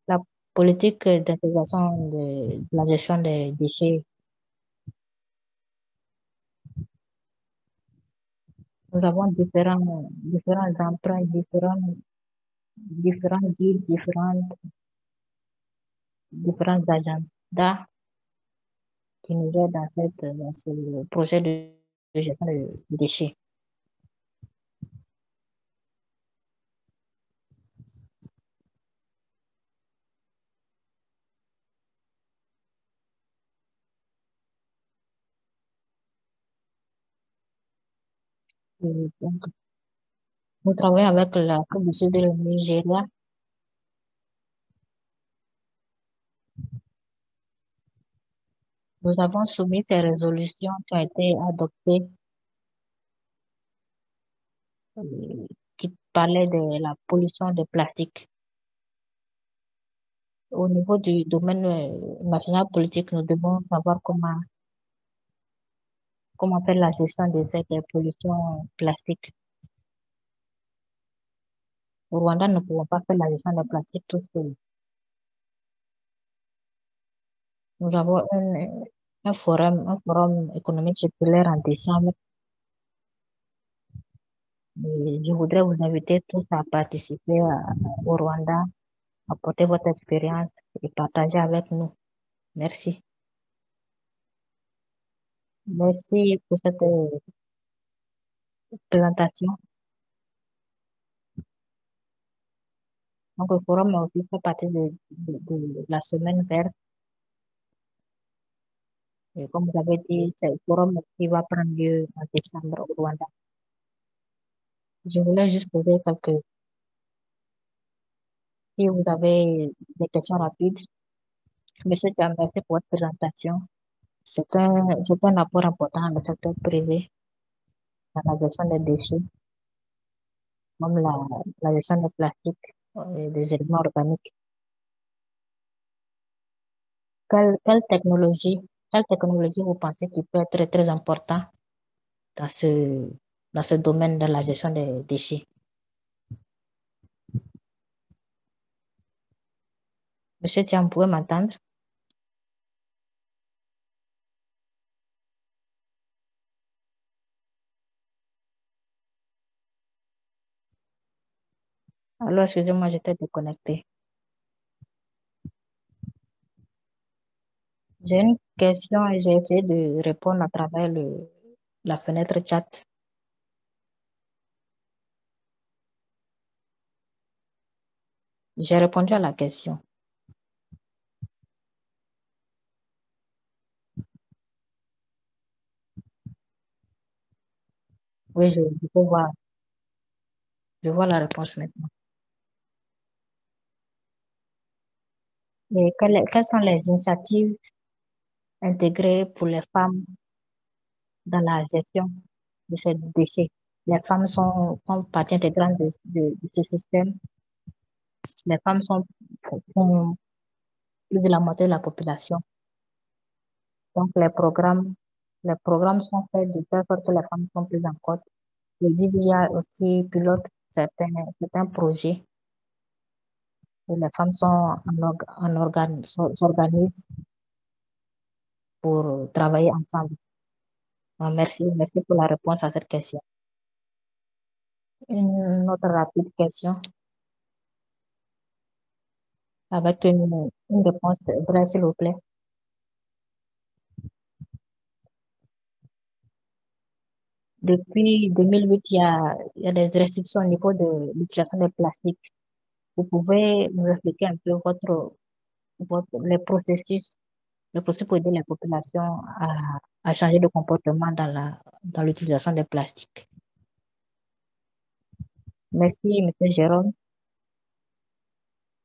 Speaker 2: la politique d'intégration de la gestion des déchets. Nous avons différents emprunts, différents guides, différentes différents agendas qui nous aident dans ce projet de gestion de déchets. Et donc, nous travaillons avec la Côte du Sud et le Nigeria. Nous avons soumis ces résolutions qui ont été adoptées, qui parlaient de la pollution de plastique. Au niveau du domaine national politique, nous devons savoir comment faire la gestion de cette pollution plastique. Au Rwanda, nous ne pouvons pas faire la gestion des plastiques tout seul. Nous avons un forum économique circulaire en décembre. Et je voudrais vous inviter tous à participer au Rwanda, apporter votre expérience et partager avec nous. Merci. Merci pour cette présentation. Donc, le forum a aussi fait partie de la semaine verte. Et comme vous avez dit, c'est le forum qui va prendre lieu en décembre au Rwanda. Je voulais juste poser quelques... Si vous avez des questions rapides, Monsieur Thiam, merci pour votre présentation. C'est un apport important dans le secteur privé, dans la gestion des déchets, comme la gestion des plastiques et des éléments organiques. Quelle technologie vous pensez qui peut être très, très important dans dans ce domaine de la gestion des déchets? Monsieur Thiam, vous pouvez m'entendre? Alors, excusez-moi, j'étais déconnectée. J'ai une question et j'ai essayé de répondre à travers la fenêtre chat. J'ai répondu à la question. Oui, je peux voir. Je vois la réponse maintenant. Et quelles sont les initiatives intégrées pour les femmes dans la gestion de ces déchets? Les femmes font partie intégrante de ce système. Les femmes font plus de la moitié de la population. Donc, les programmes sont faits de telle sorte que les femmes sont plus en compte. Le DDA aussi pilote certains projets où les femmes s'organisent pour travailler ensemble. Merci pour la réponse à cette question. Une autre rapide question avec une réponse brève, s'il vous plaît. Depuis 2008, il y a des restrictions au niveau de l'utilisation des plastiques. Vous pouvez nous expliquer un peu le processus pour aider la population à changer de comportement dans l'utilisation des plastiques. Merci, Monsieur Jérôme.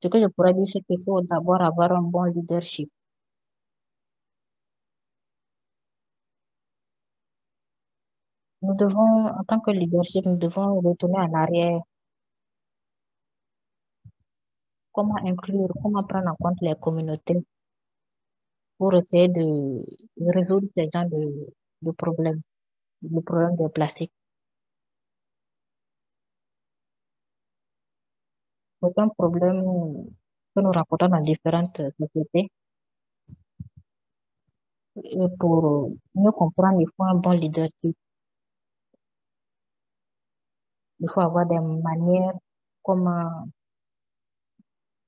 Speaker 2: Ce que je pourrais dire, c'est qu'il faut d'abord avoir un bon leadership. En tant que leadership, nous devons retourner en arrière. Comment prendre en compte les communautés pour essayer de résoudre ces gens de problèmes, le problème des plastiques. C'est un problème que nous rencontrons dans différentes sociétés. Et pour mieux comprendre, il faut un bon leadership. Il faut avoir des manières, comment,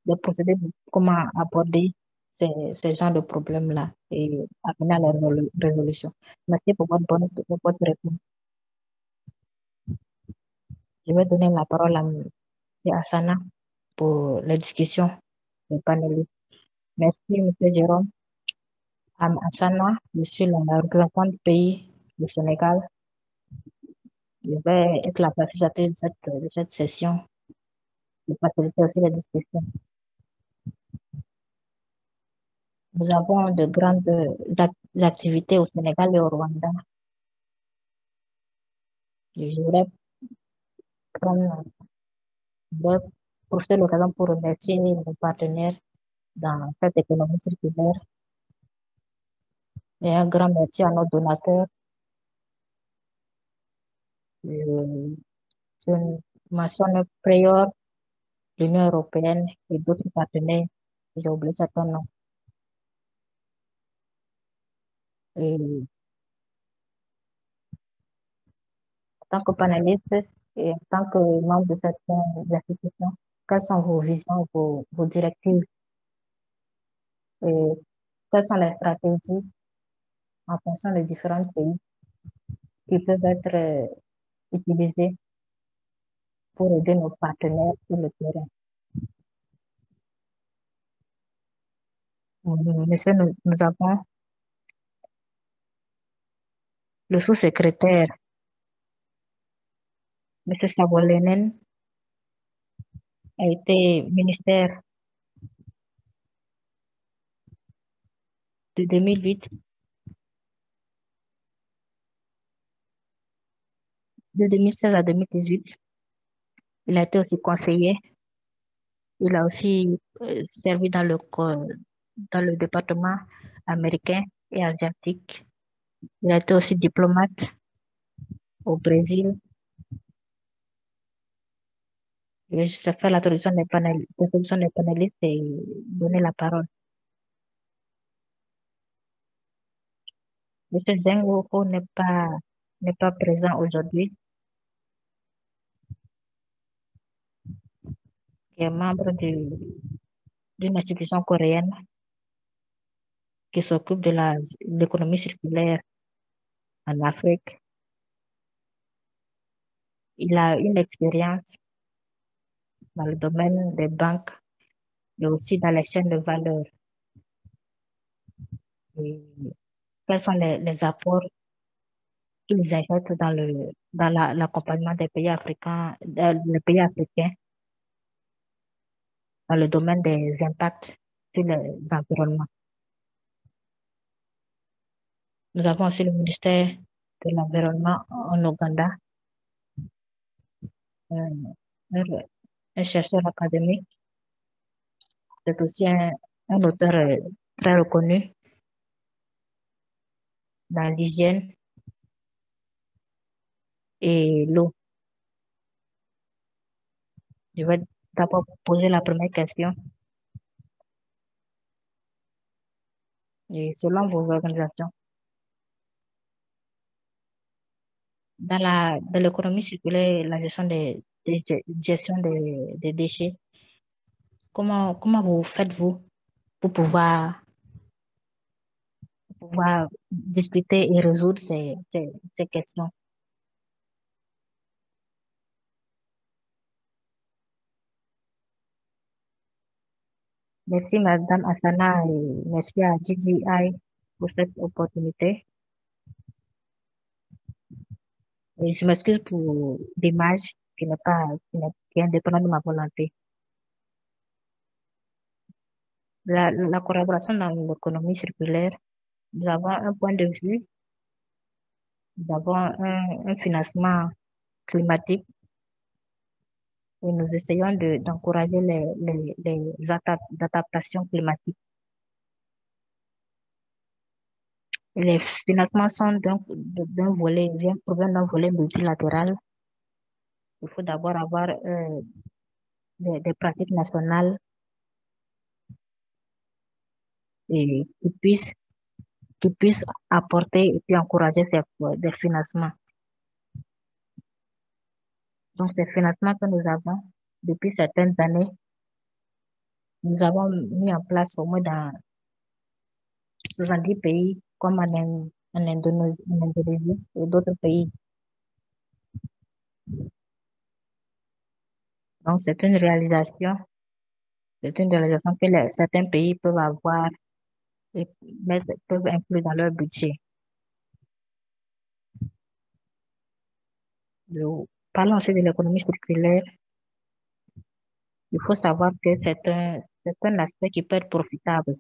Speaker 2: des procédés, comment aborder ces genres de problèmes-là et amener à leur résolution. Merci pour votre réponse. Je vais donner la parole à M. Asana pour la discussion des panélistes. Merci, M. Jérôme. Asana, je suis la représentante du pays du Sénégal. Je vais être la facilitatrice de cette session pour faciliter aussi la discussion. Nous avons de grandes activités au Sénégal et au Rwanda. Je voudrais profiter de l'occasion pour remercier nos partenaires dans cette économie circulaire et un grand merci à nos donateurs. Je mentionne Prior, l'Union européenne et d'autres partenaires. J'ai oublié certains noms. Et en tant que panéliste et en tant que membre de cette institution, quelles sont vos visions, vos directives et quelles sont les stratégies en fonction des différents pays qui peuvent être utilisées pour aider nos partenaires sur le terrain? Monsieur, nous avons le sous-secrétaire, M. Savolenen, a été ministère de 2008, de 2016 à 2018. Il a été aussi conseiller. Il a aussi servi dans le département américain et asiatique. Il a été aussi diplomate au Brésil. Je vais juste faire l'introduction des panélistes et donner la parole. M. Zheng Woko n'est pas présent aujourd'hui. Il est membre d'une institution coréenne qui s'occupe de l'économie circulaire en Afrique. Il a une expérience dans le domaine des banques, mais aussi dans les chaînes de valeur. Et quels sont les apports qu'ils injectent dans l'accompagnement des pays africains, dans le domaine des impacts sur les environnements. Nous avons aussi le ministère de l'Environnement en Ouganda, un chercheur académique, c'est aussi un auteur très reconnu dans l'hygiène et l'eau. Je vais d'abord poser la première question. Et selon vos organisations, dans l'économie circulaire, la gestion gestion des déchets, comment vous faites-vous pour pouvoir discuter et résoudre ces questions? Merci Madame Asana et merci à GGI pour cette opportunité. Et je m'excuse pour l'image qui est indépendante de ma volonté. La collaboration dans l'économie circulaire, nous avons un point de vue, nous avons un financement climatique et nous essayons d'encourager les adaptations climatiques. Les financements sont proviennent d'un volet multilatéral. Il faut d'abord avoir des pratiques nationales et qui puissent apporter et puis encourager des financements. Donc, ces financements que nous avons depuis certaines années, nous avons mis en place au moins dans 70 pays comme en Indonésie et d'autres pays. Donc, c'est une réalisation que certains pays peuvent avoir et peuvent inclure dans leur budget. Parlons aussi de l'économie circulaire. Il faut savoir que c'est un aspect qui peut être profitable.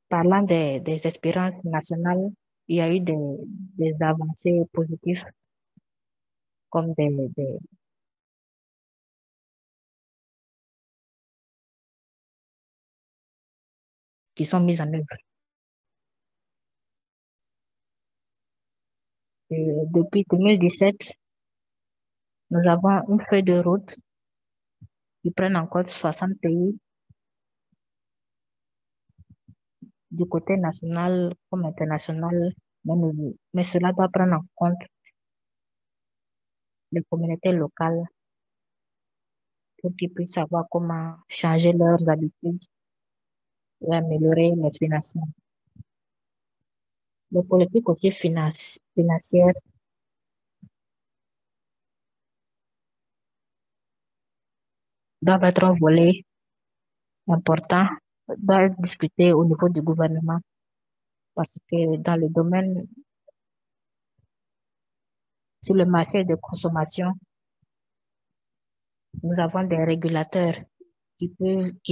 Speaker 2: Parlant des espérances nationales, il y a eu des avancées positives comme qui sont mises en œuvre. Depuis 2017, nous avons une feuille de route qui prend en compte 60 pays du côté national comme international, mais cela doit prendre en compte les communautés locales pour qu'ils puissent savoir comment changer leurs habitudes et améliorer les financements. Les politiques aussi financières doivent être un volet important, doivent être discutés au niveau du gouvernement parce que dans le domaine, sur le marché de consommation, nous avons des régulateurs qui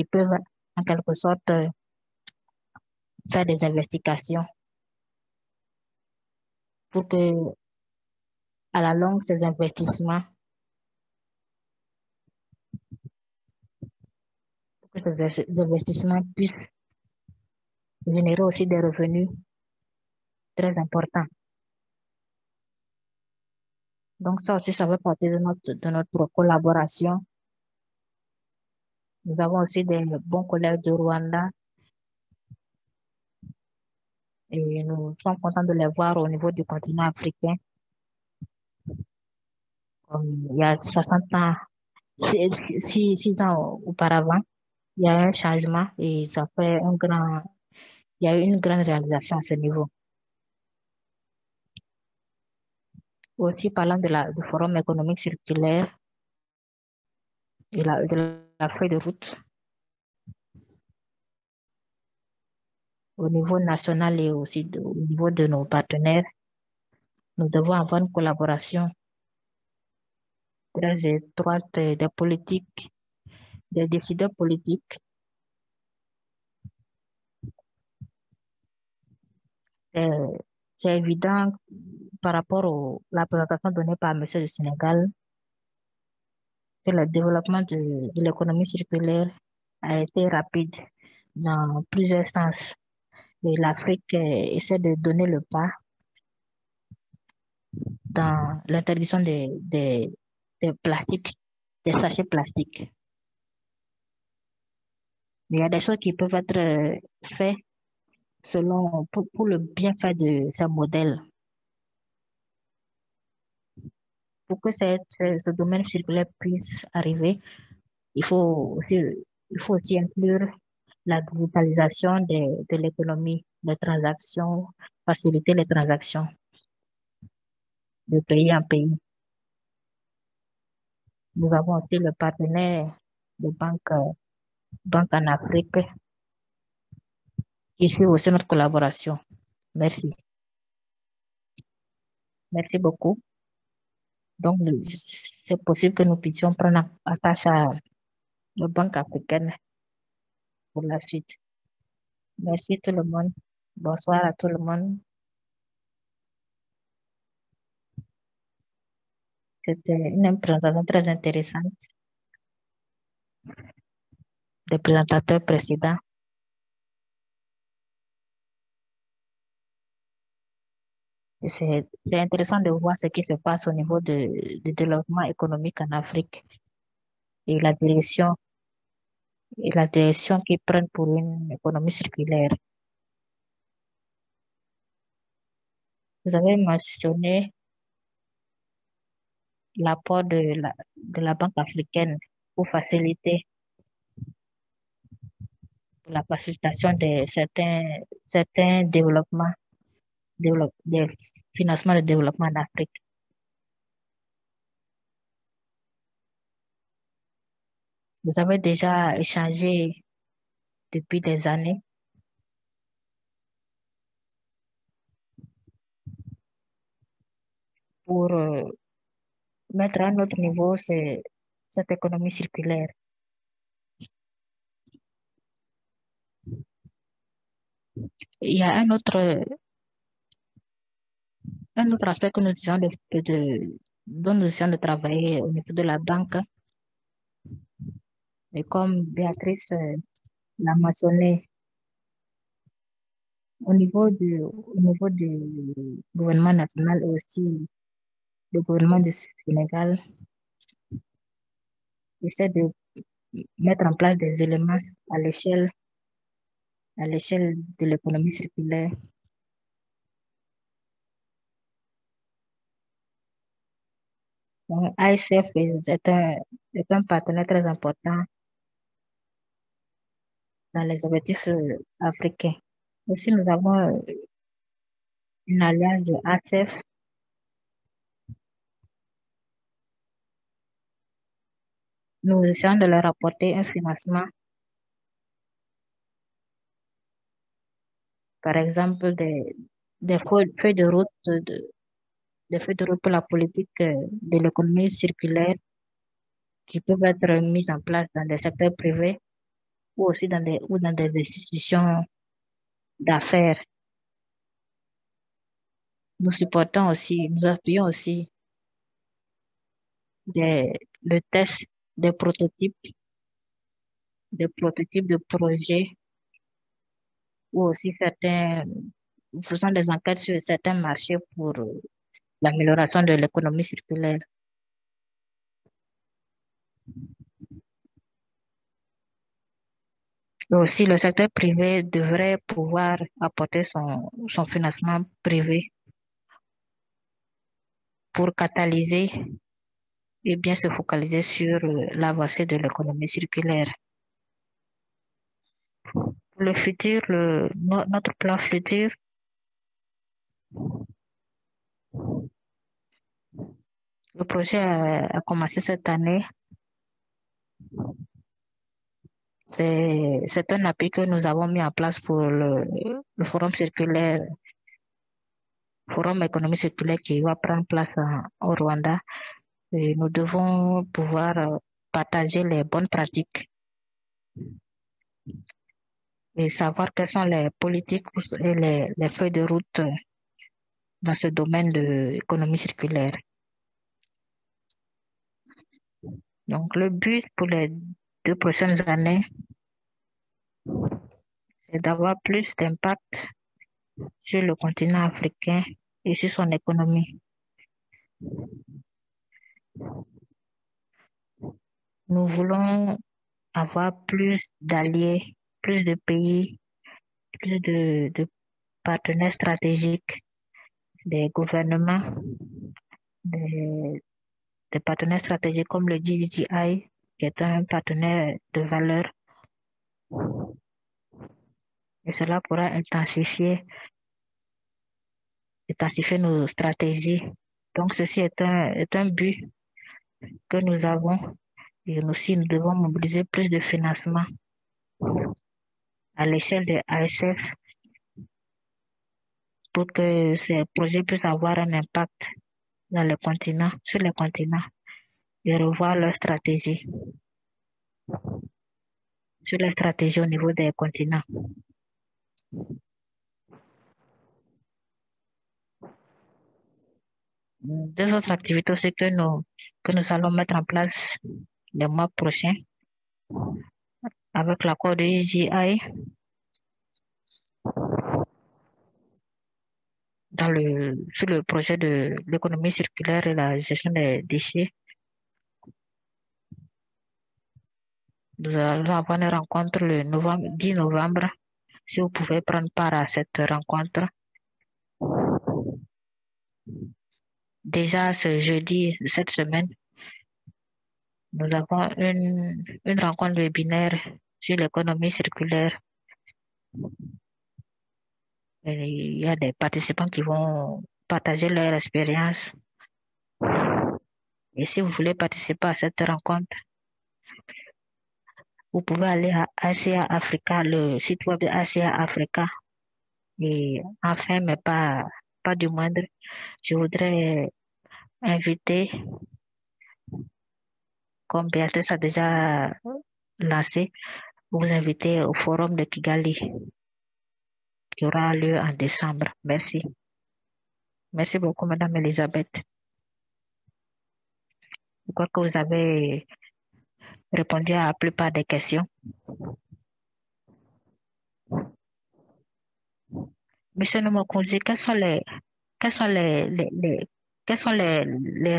Speaker 2: peuvent en quelque sorte faire des investigations pour que à la longue, ces investissements, pour que ces investissements puissent générer aussi des revenus très importants. Donc ça aussi, ça fait partie de notre collaboration. Nous avons aussi des bons collègues du Rwanda et nous sommes contents de les voir au niveau du continent africain. Il y a 60 ans, 6 ans auparavant, il y a eu un changement et ça fait il y a eu une grande réalisation à ce niveau. Aussi, parlant du Forum économique circulaire et de la feuille de route, au niveau national et aussi au niveau de nos partenaires, nous devons avoir une collaboration très étroite des politiques, des décideurs politiques. Euh, C'est évident par rapport à la présentation donnée par M. du Sénégal que le développement de l'économie circulaire a été rapide dans plusieurs sens. Et l'Afrique essaie de donner le pas dans l'interdiction des plastiques, des sachets plastiques. Mais il y a des choses qui peuvent être faites pour le bienfait de ces modèles. Pour que ce domaine circulaire puisse arriver, il faut aussi, il faut aussi inclure la digitalisation de l'économie, les transactions, faciliter les transactions de pays en pays. Nous avons aussi le partenaire de banque en Afrique qui suit aussi notre collaboration. Merci. Merci beaucoup. Donc, c'est possible que nous puissions prendre attache à la Banque africaine pour la suite. Merci tout le monde. Bonsoir à tout le monde. C'était une présentation très intéressante des présentateurs précédents. C'est intéressant de voir ce qui se passe au niveau du développement économique en Afrique et la direction qu'ils prennent pour une économie circulaire. Vous avez mentionné l'apport de la Banque africaine pour faciliter pour la facilitation de certains des financements de développement en Afrique. Vous avez déjà échangé depuis des années pour mettre à un autre niveau cette économie circulaire. Il y a un autre aspect que nous disons dont nous essayons de travailler au niveau de la banque. Et comme Béatrice l'a mentionné, au niveau du gouvernement national et aussi le gouvernement du Sénégal essaie de mettre en place des éléments à l'échelle de l'économie circulaire. Donc, ASF est un partenaire très important dans les objectifs africains. Aussi, nous avons une alliance de ASF. Nous essayons de leur apporter un financement, par exemple des feuilles de route, des feuilles de route pour la politique de l'économie circulaire qui peuvent être mises en place dans des secteurs privés ou aussi dans des institutions d'affaires. Nous appuyons aussi le test des prototypes de projets ou aussi nous faisons des enquêtes sur certains marchés pour l'amélioration de l'économie circulaire. Et aussi, le secteur privé devrait pouvoir apporter son financement privé pour catalyser et bien se focaliser sur l'avancée de l'économie circulaire. Pour le futur, notre plan futur, le projet a commencé cette année. C'est un appui que nous avons mis en place pour le forum circulaire, forum économique circulaire qui va prendre place au Rwanda. Et nous devons pouvoir partager les bonnes pratiques et savoir quelles sont les politiques et les feuilles de route dans ce domaine de l'économie circulaire. Donc, le but pour les 2 prochaines années, c'est d'avoir plus d'impact sur le continent africain et sur son économie. Nous voulons avoir plus d'alliés, plus de pays, plus de partenaires stratégiques, des gouvernements, des partenaires stratégiques comme le DJI, qui est un partenaire de valeur. Et cela pourra intensifier nos stratégies. Donc, ceci est un but que nous avons. Et aussi, nous devons mobiliser plus de financement à l'échelle de ASF pour que ces projets puissent avoir un impact sur les continents et revoir leur stratégie au niveau des continents. Deux autres activités aussi que nous allons mettre en place le mois prochain avec l'accord de IGI sur le projet de l'économie circulaire et la gestion des déchets. Nous allons avoir une rencontre le 10 novembre. Si vous pouvez prendre part à cette rencontre. Déjà ce jeudi de cette semaine, nous avons une rencontre webinaire sur l'économie circulaire Et il y a des participants qui vont partager leur expérience. Et si vous voulez participer à cette rencontre, vous pouvez aller à ACA Africa, le site web de ACA Africa. Et enfin, mais pas du moindre, je voudrais inviter, comme Béatrice a déjà lancé, vous inviter au forum de Kigali qui aura lieu en décembre. Merci. Merci beaucoup, Madame Elisabeth. Je crois que vous avez répondu à la plupart des questions. Monsieur Nomokunzi, quels sont les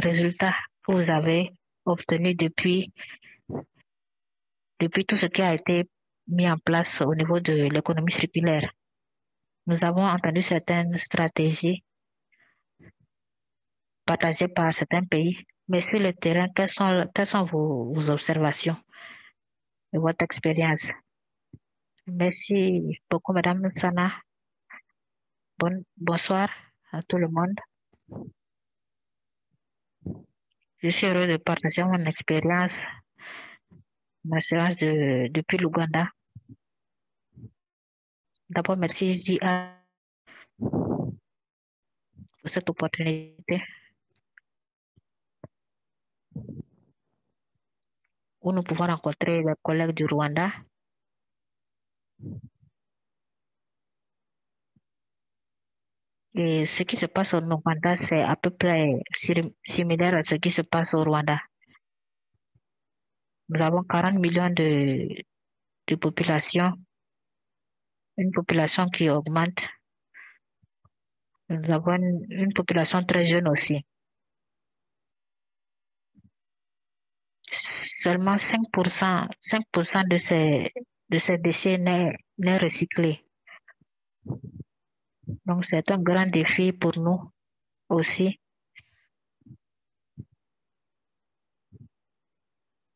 Speaker 2: résultats que vous avez obtenus depuis tout ce qui a été mis en place au niveau de l'économie circulaire? Nous avons entendu certaines stratégies partagées par certains pays, mais sur le terrain, quelles sont vos observations et votre expérience? Merci beaucoup, Madame Sana. Bonsoir à tout le monde. Je suis heureux de partager mon expérience, ma séance depuis l'Ouganda. D'abord, merci JA pour cette opportunité où nous pouvons rencontrer les collègues du Rwanda. Et ce qui se passe au Ouganda, c'est à peu près similaire à ce qui se passe au Rwanda. Nous avons 40 millions de population, une population qui augmente. Nous avons une population très jeune aussi. Seulement 5% de ces déchets n'est recyclé. Donc, c'est un grand défi pour nous aussi.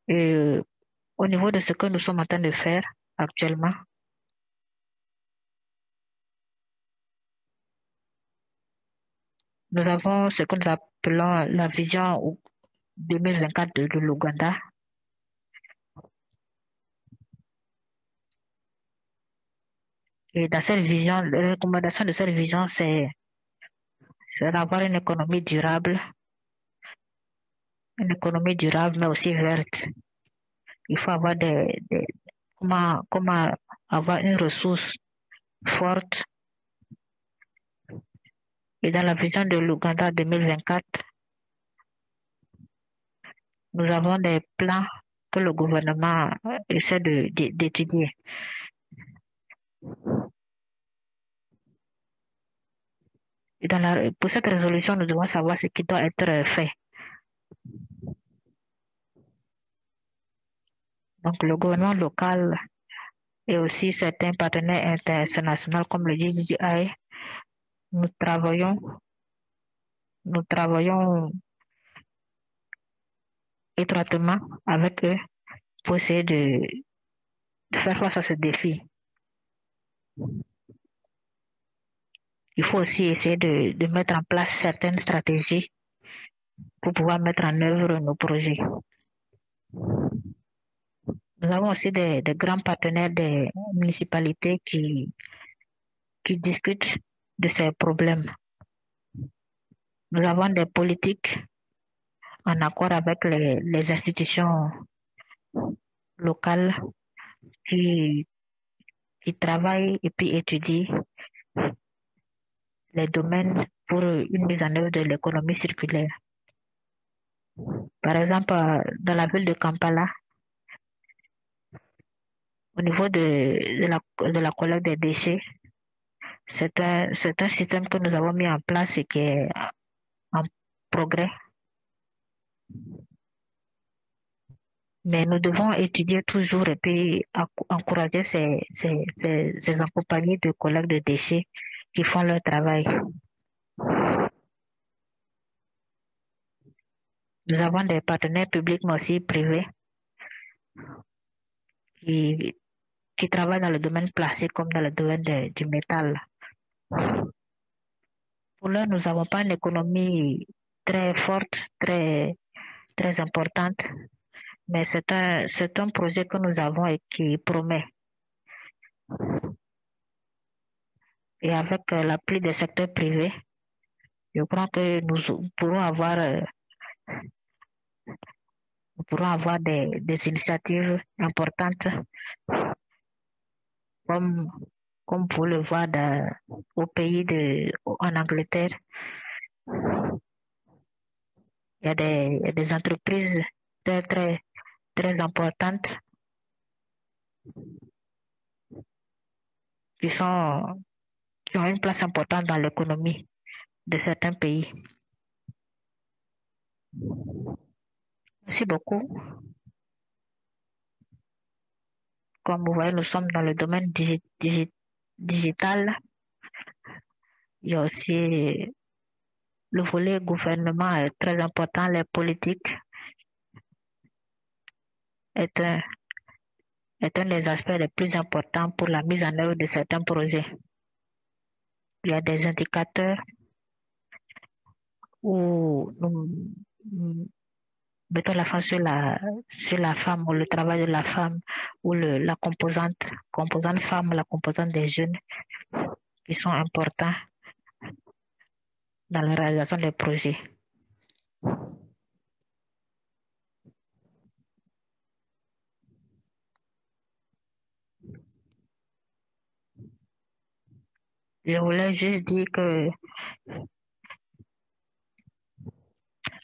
Speaker 2: Et au niveau de ce que nous sommes en train de faire actuellement, nous avons ce que nous appelons la vision 2024 de l'Ouganda. Et dans cette vision, la recommandation de cette vision, c'est d'avoir une économie durable, mais aussi verte. Il faut avoir comment avoir une ressource forte. Et dans la vision de l'Ouganda 2024, nous avons des plans que le gouvernement essaie d'étudier. Et pour cette résolution, nous devons savoir ce qui doit être fait. Donc, le gouvernement local et aussi certains partenaires internationaux comme le GGI, nous travaillons étroitement avec eux pour essayer de faire face à ce défi. Il faut aussi essayer de mettre en place certaines stratégies pour pouvoir mettre en œuvre nos projets. Nous avons aussi des grands partenaires des municipalités qui discutent de ces problèmes. Nous avons des politiques en accord avec les institutions locales qui travaillent et puis étudient les domaines pour une mise en œuvre de l'économie circulaire. Par exemple, dans la ville de Kampala, au niveau de la collecte des déchets, c'est un système que nous avons mis en place et qui est en progrès. Mais nous devons étudier toujours et puis encourager ces compagnies de collecte de déchets qui font leur travail. Nous avons des partenaires publics mais aussi privés qui qui travaillent dans le domaine plastique comme dans le domaine du métal. Pour l'heure, nous n'avons pas une économie très forte, très importante, mais c'est un projet que nous avons et qui promet. Et avec l'appui des secteurs privés, je crois que nous pourrons avoir des initiatives importantes comme vous le voyez au pays en Angleterre. Il y a des entreprises très importantes qui ont une place importante dans l'économie de certains pays. Merci beaucoup. Comme vous voyez, nous sommes dans le domaine digital. Il y a aussi le volet gouvernement est très important. Les politiques est un des aspects les plus importants pour la mise en œuvre de certains projets. Il y a des indicateurs où nous mettons l'accent sur la femme ou le travail de la femme ou la composante femme, la composante des jeunes qui sont importants dans la réalisation des projets. Je voulais juste dire que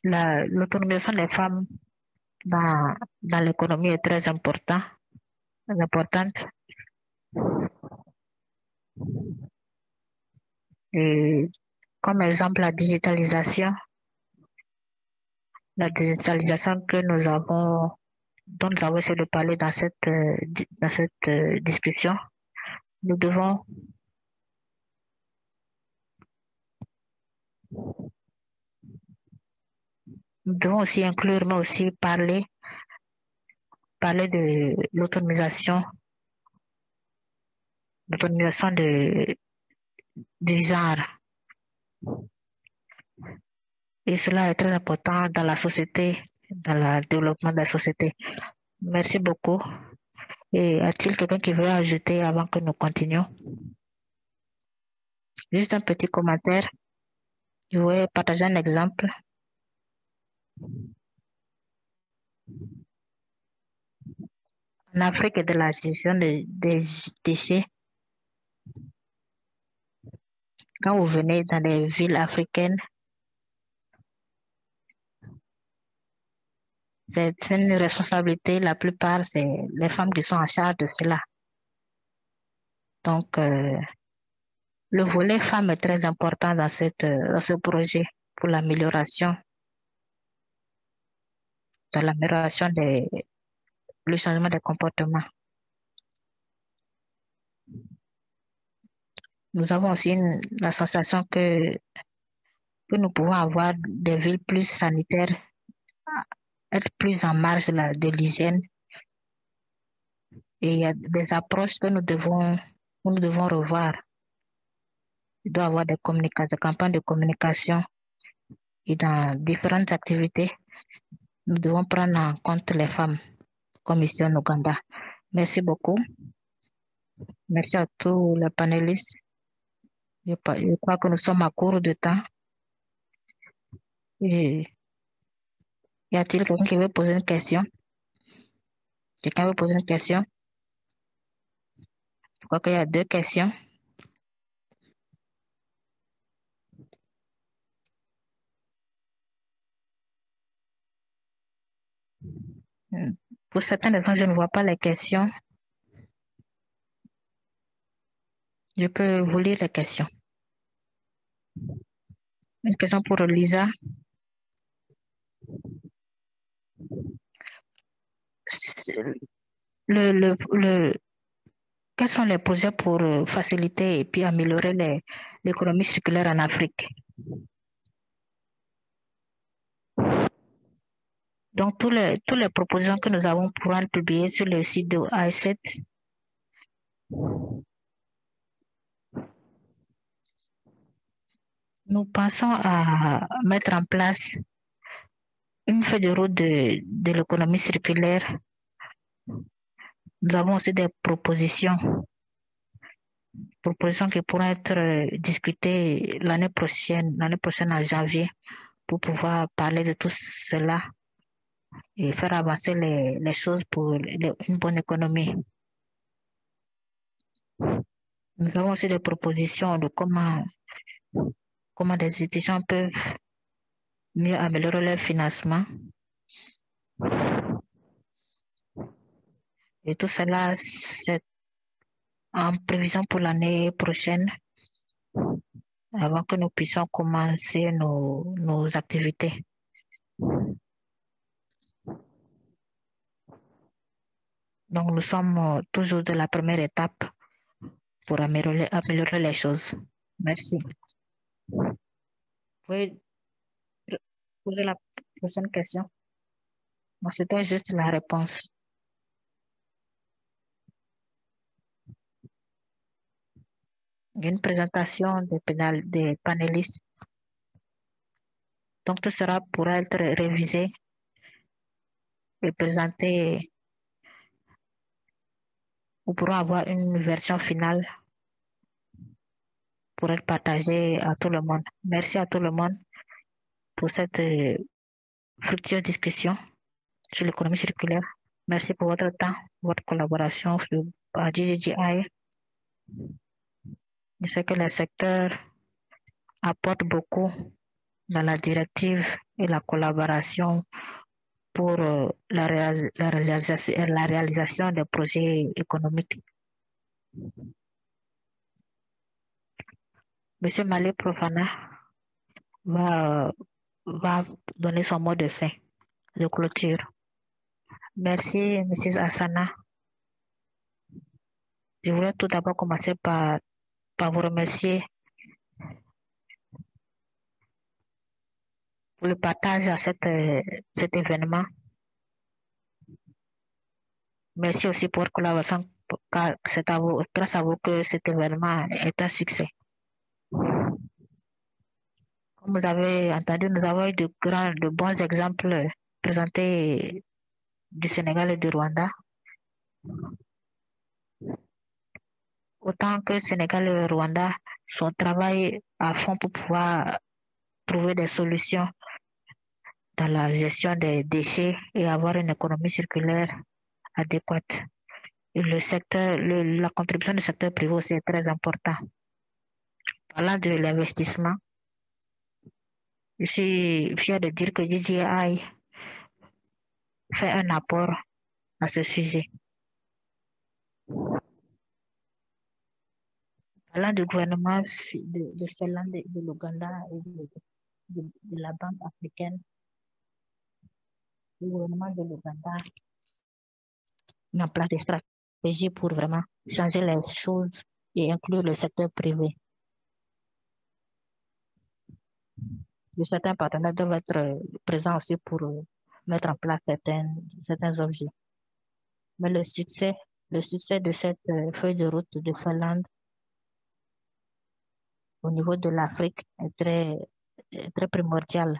Speaker 2: l'autonomisation des femmes dans l'économie est très importante. Et comme exemple, la digitalisation que dont nous avons essayé de parler dans cette discussion, nous devons aussi inclure, mais aussi parler de l'autonomisation du genre. Et cela est très important dans la société, dans le développement de la société. Merci beaucoup. Et a-t-il quelqu'un qui veut ajouter avant que nous continuions? Juste un petit commentaire. Je vais partager un exemple. En Afrique, de la gestion des déchets, quand vous venez dans les villes africaines, c'est une responsabilité, la plupart, c'est les femmes qui sont en charge de cela. Donc, le volet femmes est très important dans ce projet pour l'amélioration le changement des comportements. Nous avons aussi la sensation que nous pouvons avoir des villes plus sanitaires, être plus en marge de l'hygiène. Et il y a des approches que nous devons revoir. Il doit y avoir des campagnes de communication et dans différentes activités, nous devons prendre en compte les femmes, comme ici en Ouganda. Merci beaucoup. Merci à tous les panélistes. Je crois que nous sommes à court de temps. Et y a-t-il quelqu'un qui veut poser une question? Quelqu'un veut poser une question? Je crois qu'il y a 2 questions. Pour certains raisons, je ne vois pas les questions. Je peux vous lire les questions. Une question pour Lisa. Quels sont les projets pour faciliter et puis améliorer l'économie circulaire en Afrique? Donc, toutes les propositions que nous avons pourront être publiées sur le site de AS7 Nous pensons à mettre en place une feuille de route de l'économie circulaire. Nous avons aussi des propositions qui pourront être discutées l'année prochaine en janvier, pour pouvoir parler de tout cela et faire avancer les choses pour une bonne économie. Nous avons aussi des propositions de comment des institutions peuvent mieux améliorer leur financement. Et tout cela, c'est en prévision pour l'année prochaine, avant que nous puissions commencer nos activités. Donc, nous sommes toujours de la première étape pour améliorer les choses. Merci. Vous pouvez poser la prochaine question? Non, c'était juste la réponse. Une présentation des panélistes. Donc, tout sera pourra être révisé et présenté. Nous pourrons avoir une version finale pour être partagée à tout le monde. Merci à tout le monde pour cette fructueuse discussion sur l'économie circulaire. Merci pour votre temps, votre collaboration à GGGI. Je sais que le secteur apporte beaucoup dans la directive et la collaboration pour la réalisation des projets économiques. Monsieur Malé Profana va donner son mot de fin, de clôture. Merci, Mrs. Asana. Je voulais tout d'abord commencer par vous remercier pour le partage à cet événement. Merci aussi pour votre collaboration, car c'est grâce à vous que cet événement est un succès. Comme vous avez entendu, nous avons eu de bons exemples présentés du Sénégal et du Rwanda. Autant que Sénégal et le Rwanda sont travaillés à fond pour pouvoir trouver des solutions dans la gestion des déchets et avoir une économie circulaire adéquate. Et la contribution du secteur privé aussi est très importante. Parlant de l'investissement, je suis fier de dire que DJI fait un apport à ce sujet. Parlant du gouvernement de Finlande, de l'Ouganda et de la Banque africaine, le gouvernement de l'Ouganda met en place des stratégies pour vraiment changer les choses et inclure le secteur privé. Et certains partenaires doivent être présents aussi pour mettre en place certains objets. Mais le succès de cette feuille de route de Finlande au niveau de l'Afrique est très primordial.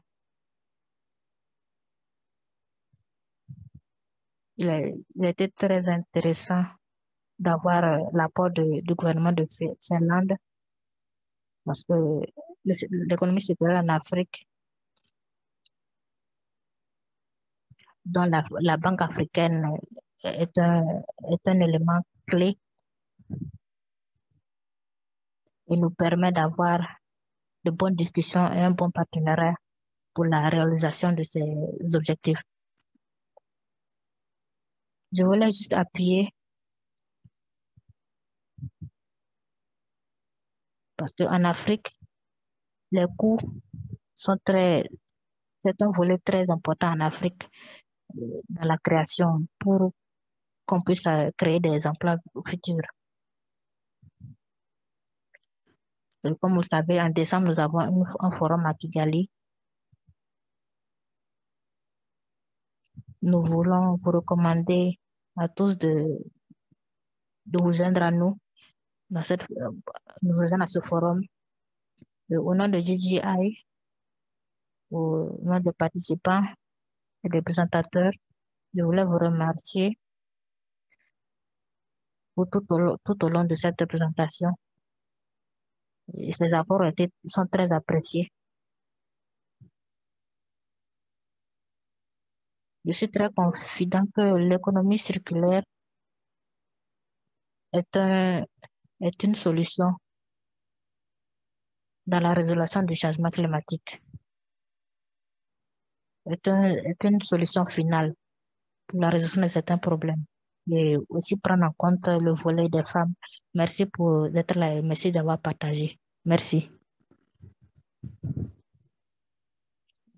Speaker 2: Il a été très intéressant d'avoir l'apport du gouvernement de Finlande, parce que l'économie circulaire en Afrique, dont la Banque africaine est un élément clé, et nous permet d'avoir de bonnes discussions et un bon partenariat pour la réalisation de ces objectifs. Je voulais juste appuyer, parce qu'en Afrique, les coûts sont c'est un volet très important en Afrique dans la création pour qu'on puisse créer des emplois futurs. Et comme vous savez, en décembre, nous avons un forum à Kigali. Nous voulons vous recommander à tous de vous joindre à nous nous rejoindre à ce forum. Au nom de GGI, au nom des participants et des présentateurs, je voulais vous remercier pour tout au long de cette présentation. Et ces apports sont très appréciés. Je suis très confident que l'économie circulaire est une solution dans la résolution du changement climatique, est une solution finale pour la résolution de certains problèmes et aussi prendre en compte le volet des femmes. Merci pour d'être là et merci d'avoir partagé. Merci.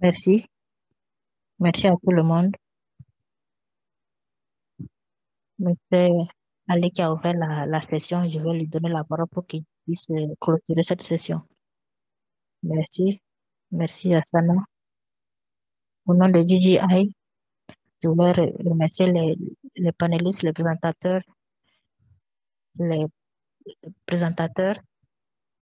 Speaker 2: Merci. Merci à tout le monde. C'est Ali qui a ouvert la session. Je vais lui donner la parole pour qu'il puisse clôturer cette session. Merci. Merci à Sana. Au nom de GGI, je voulais remercier les panélistes, les présentateurs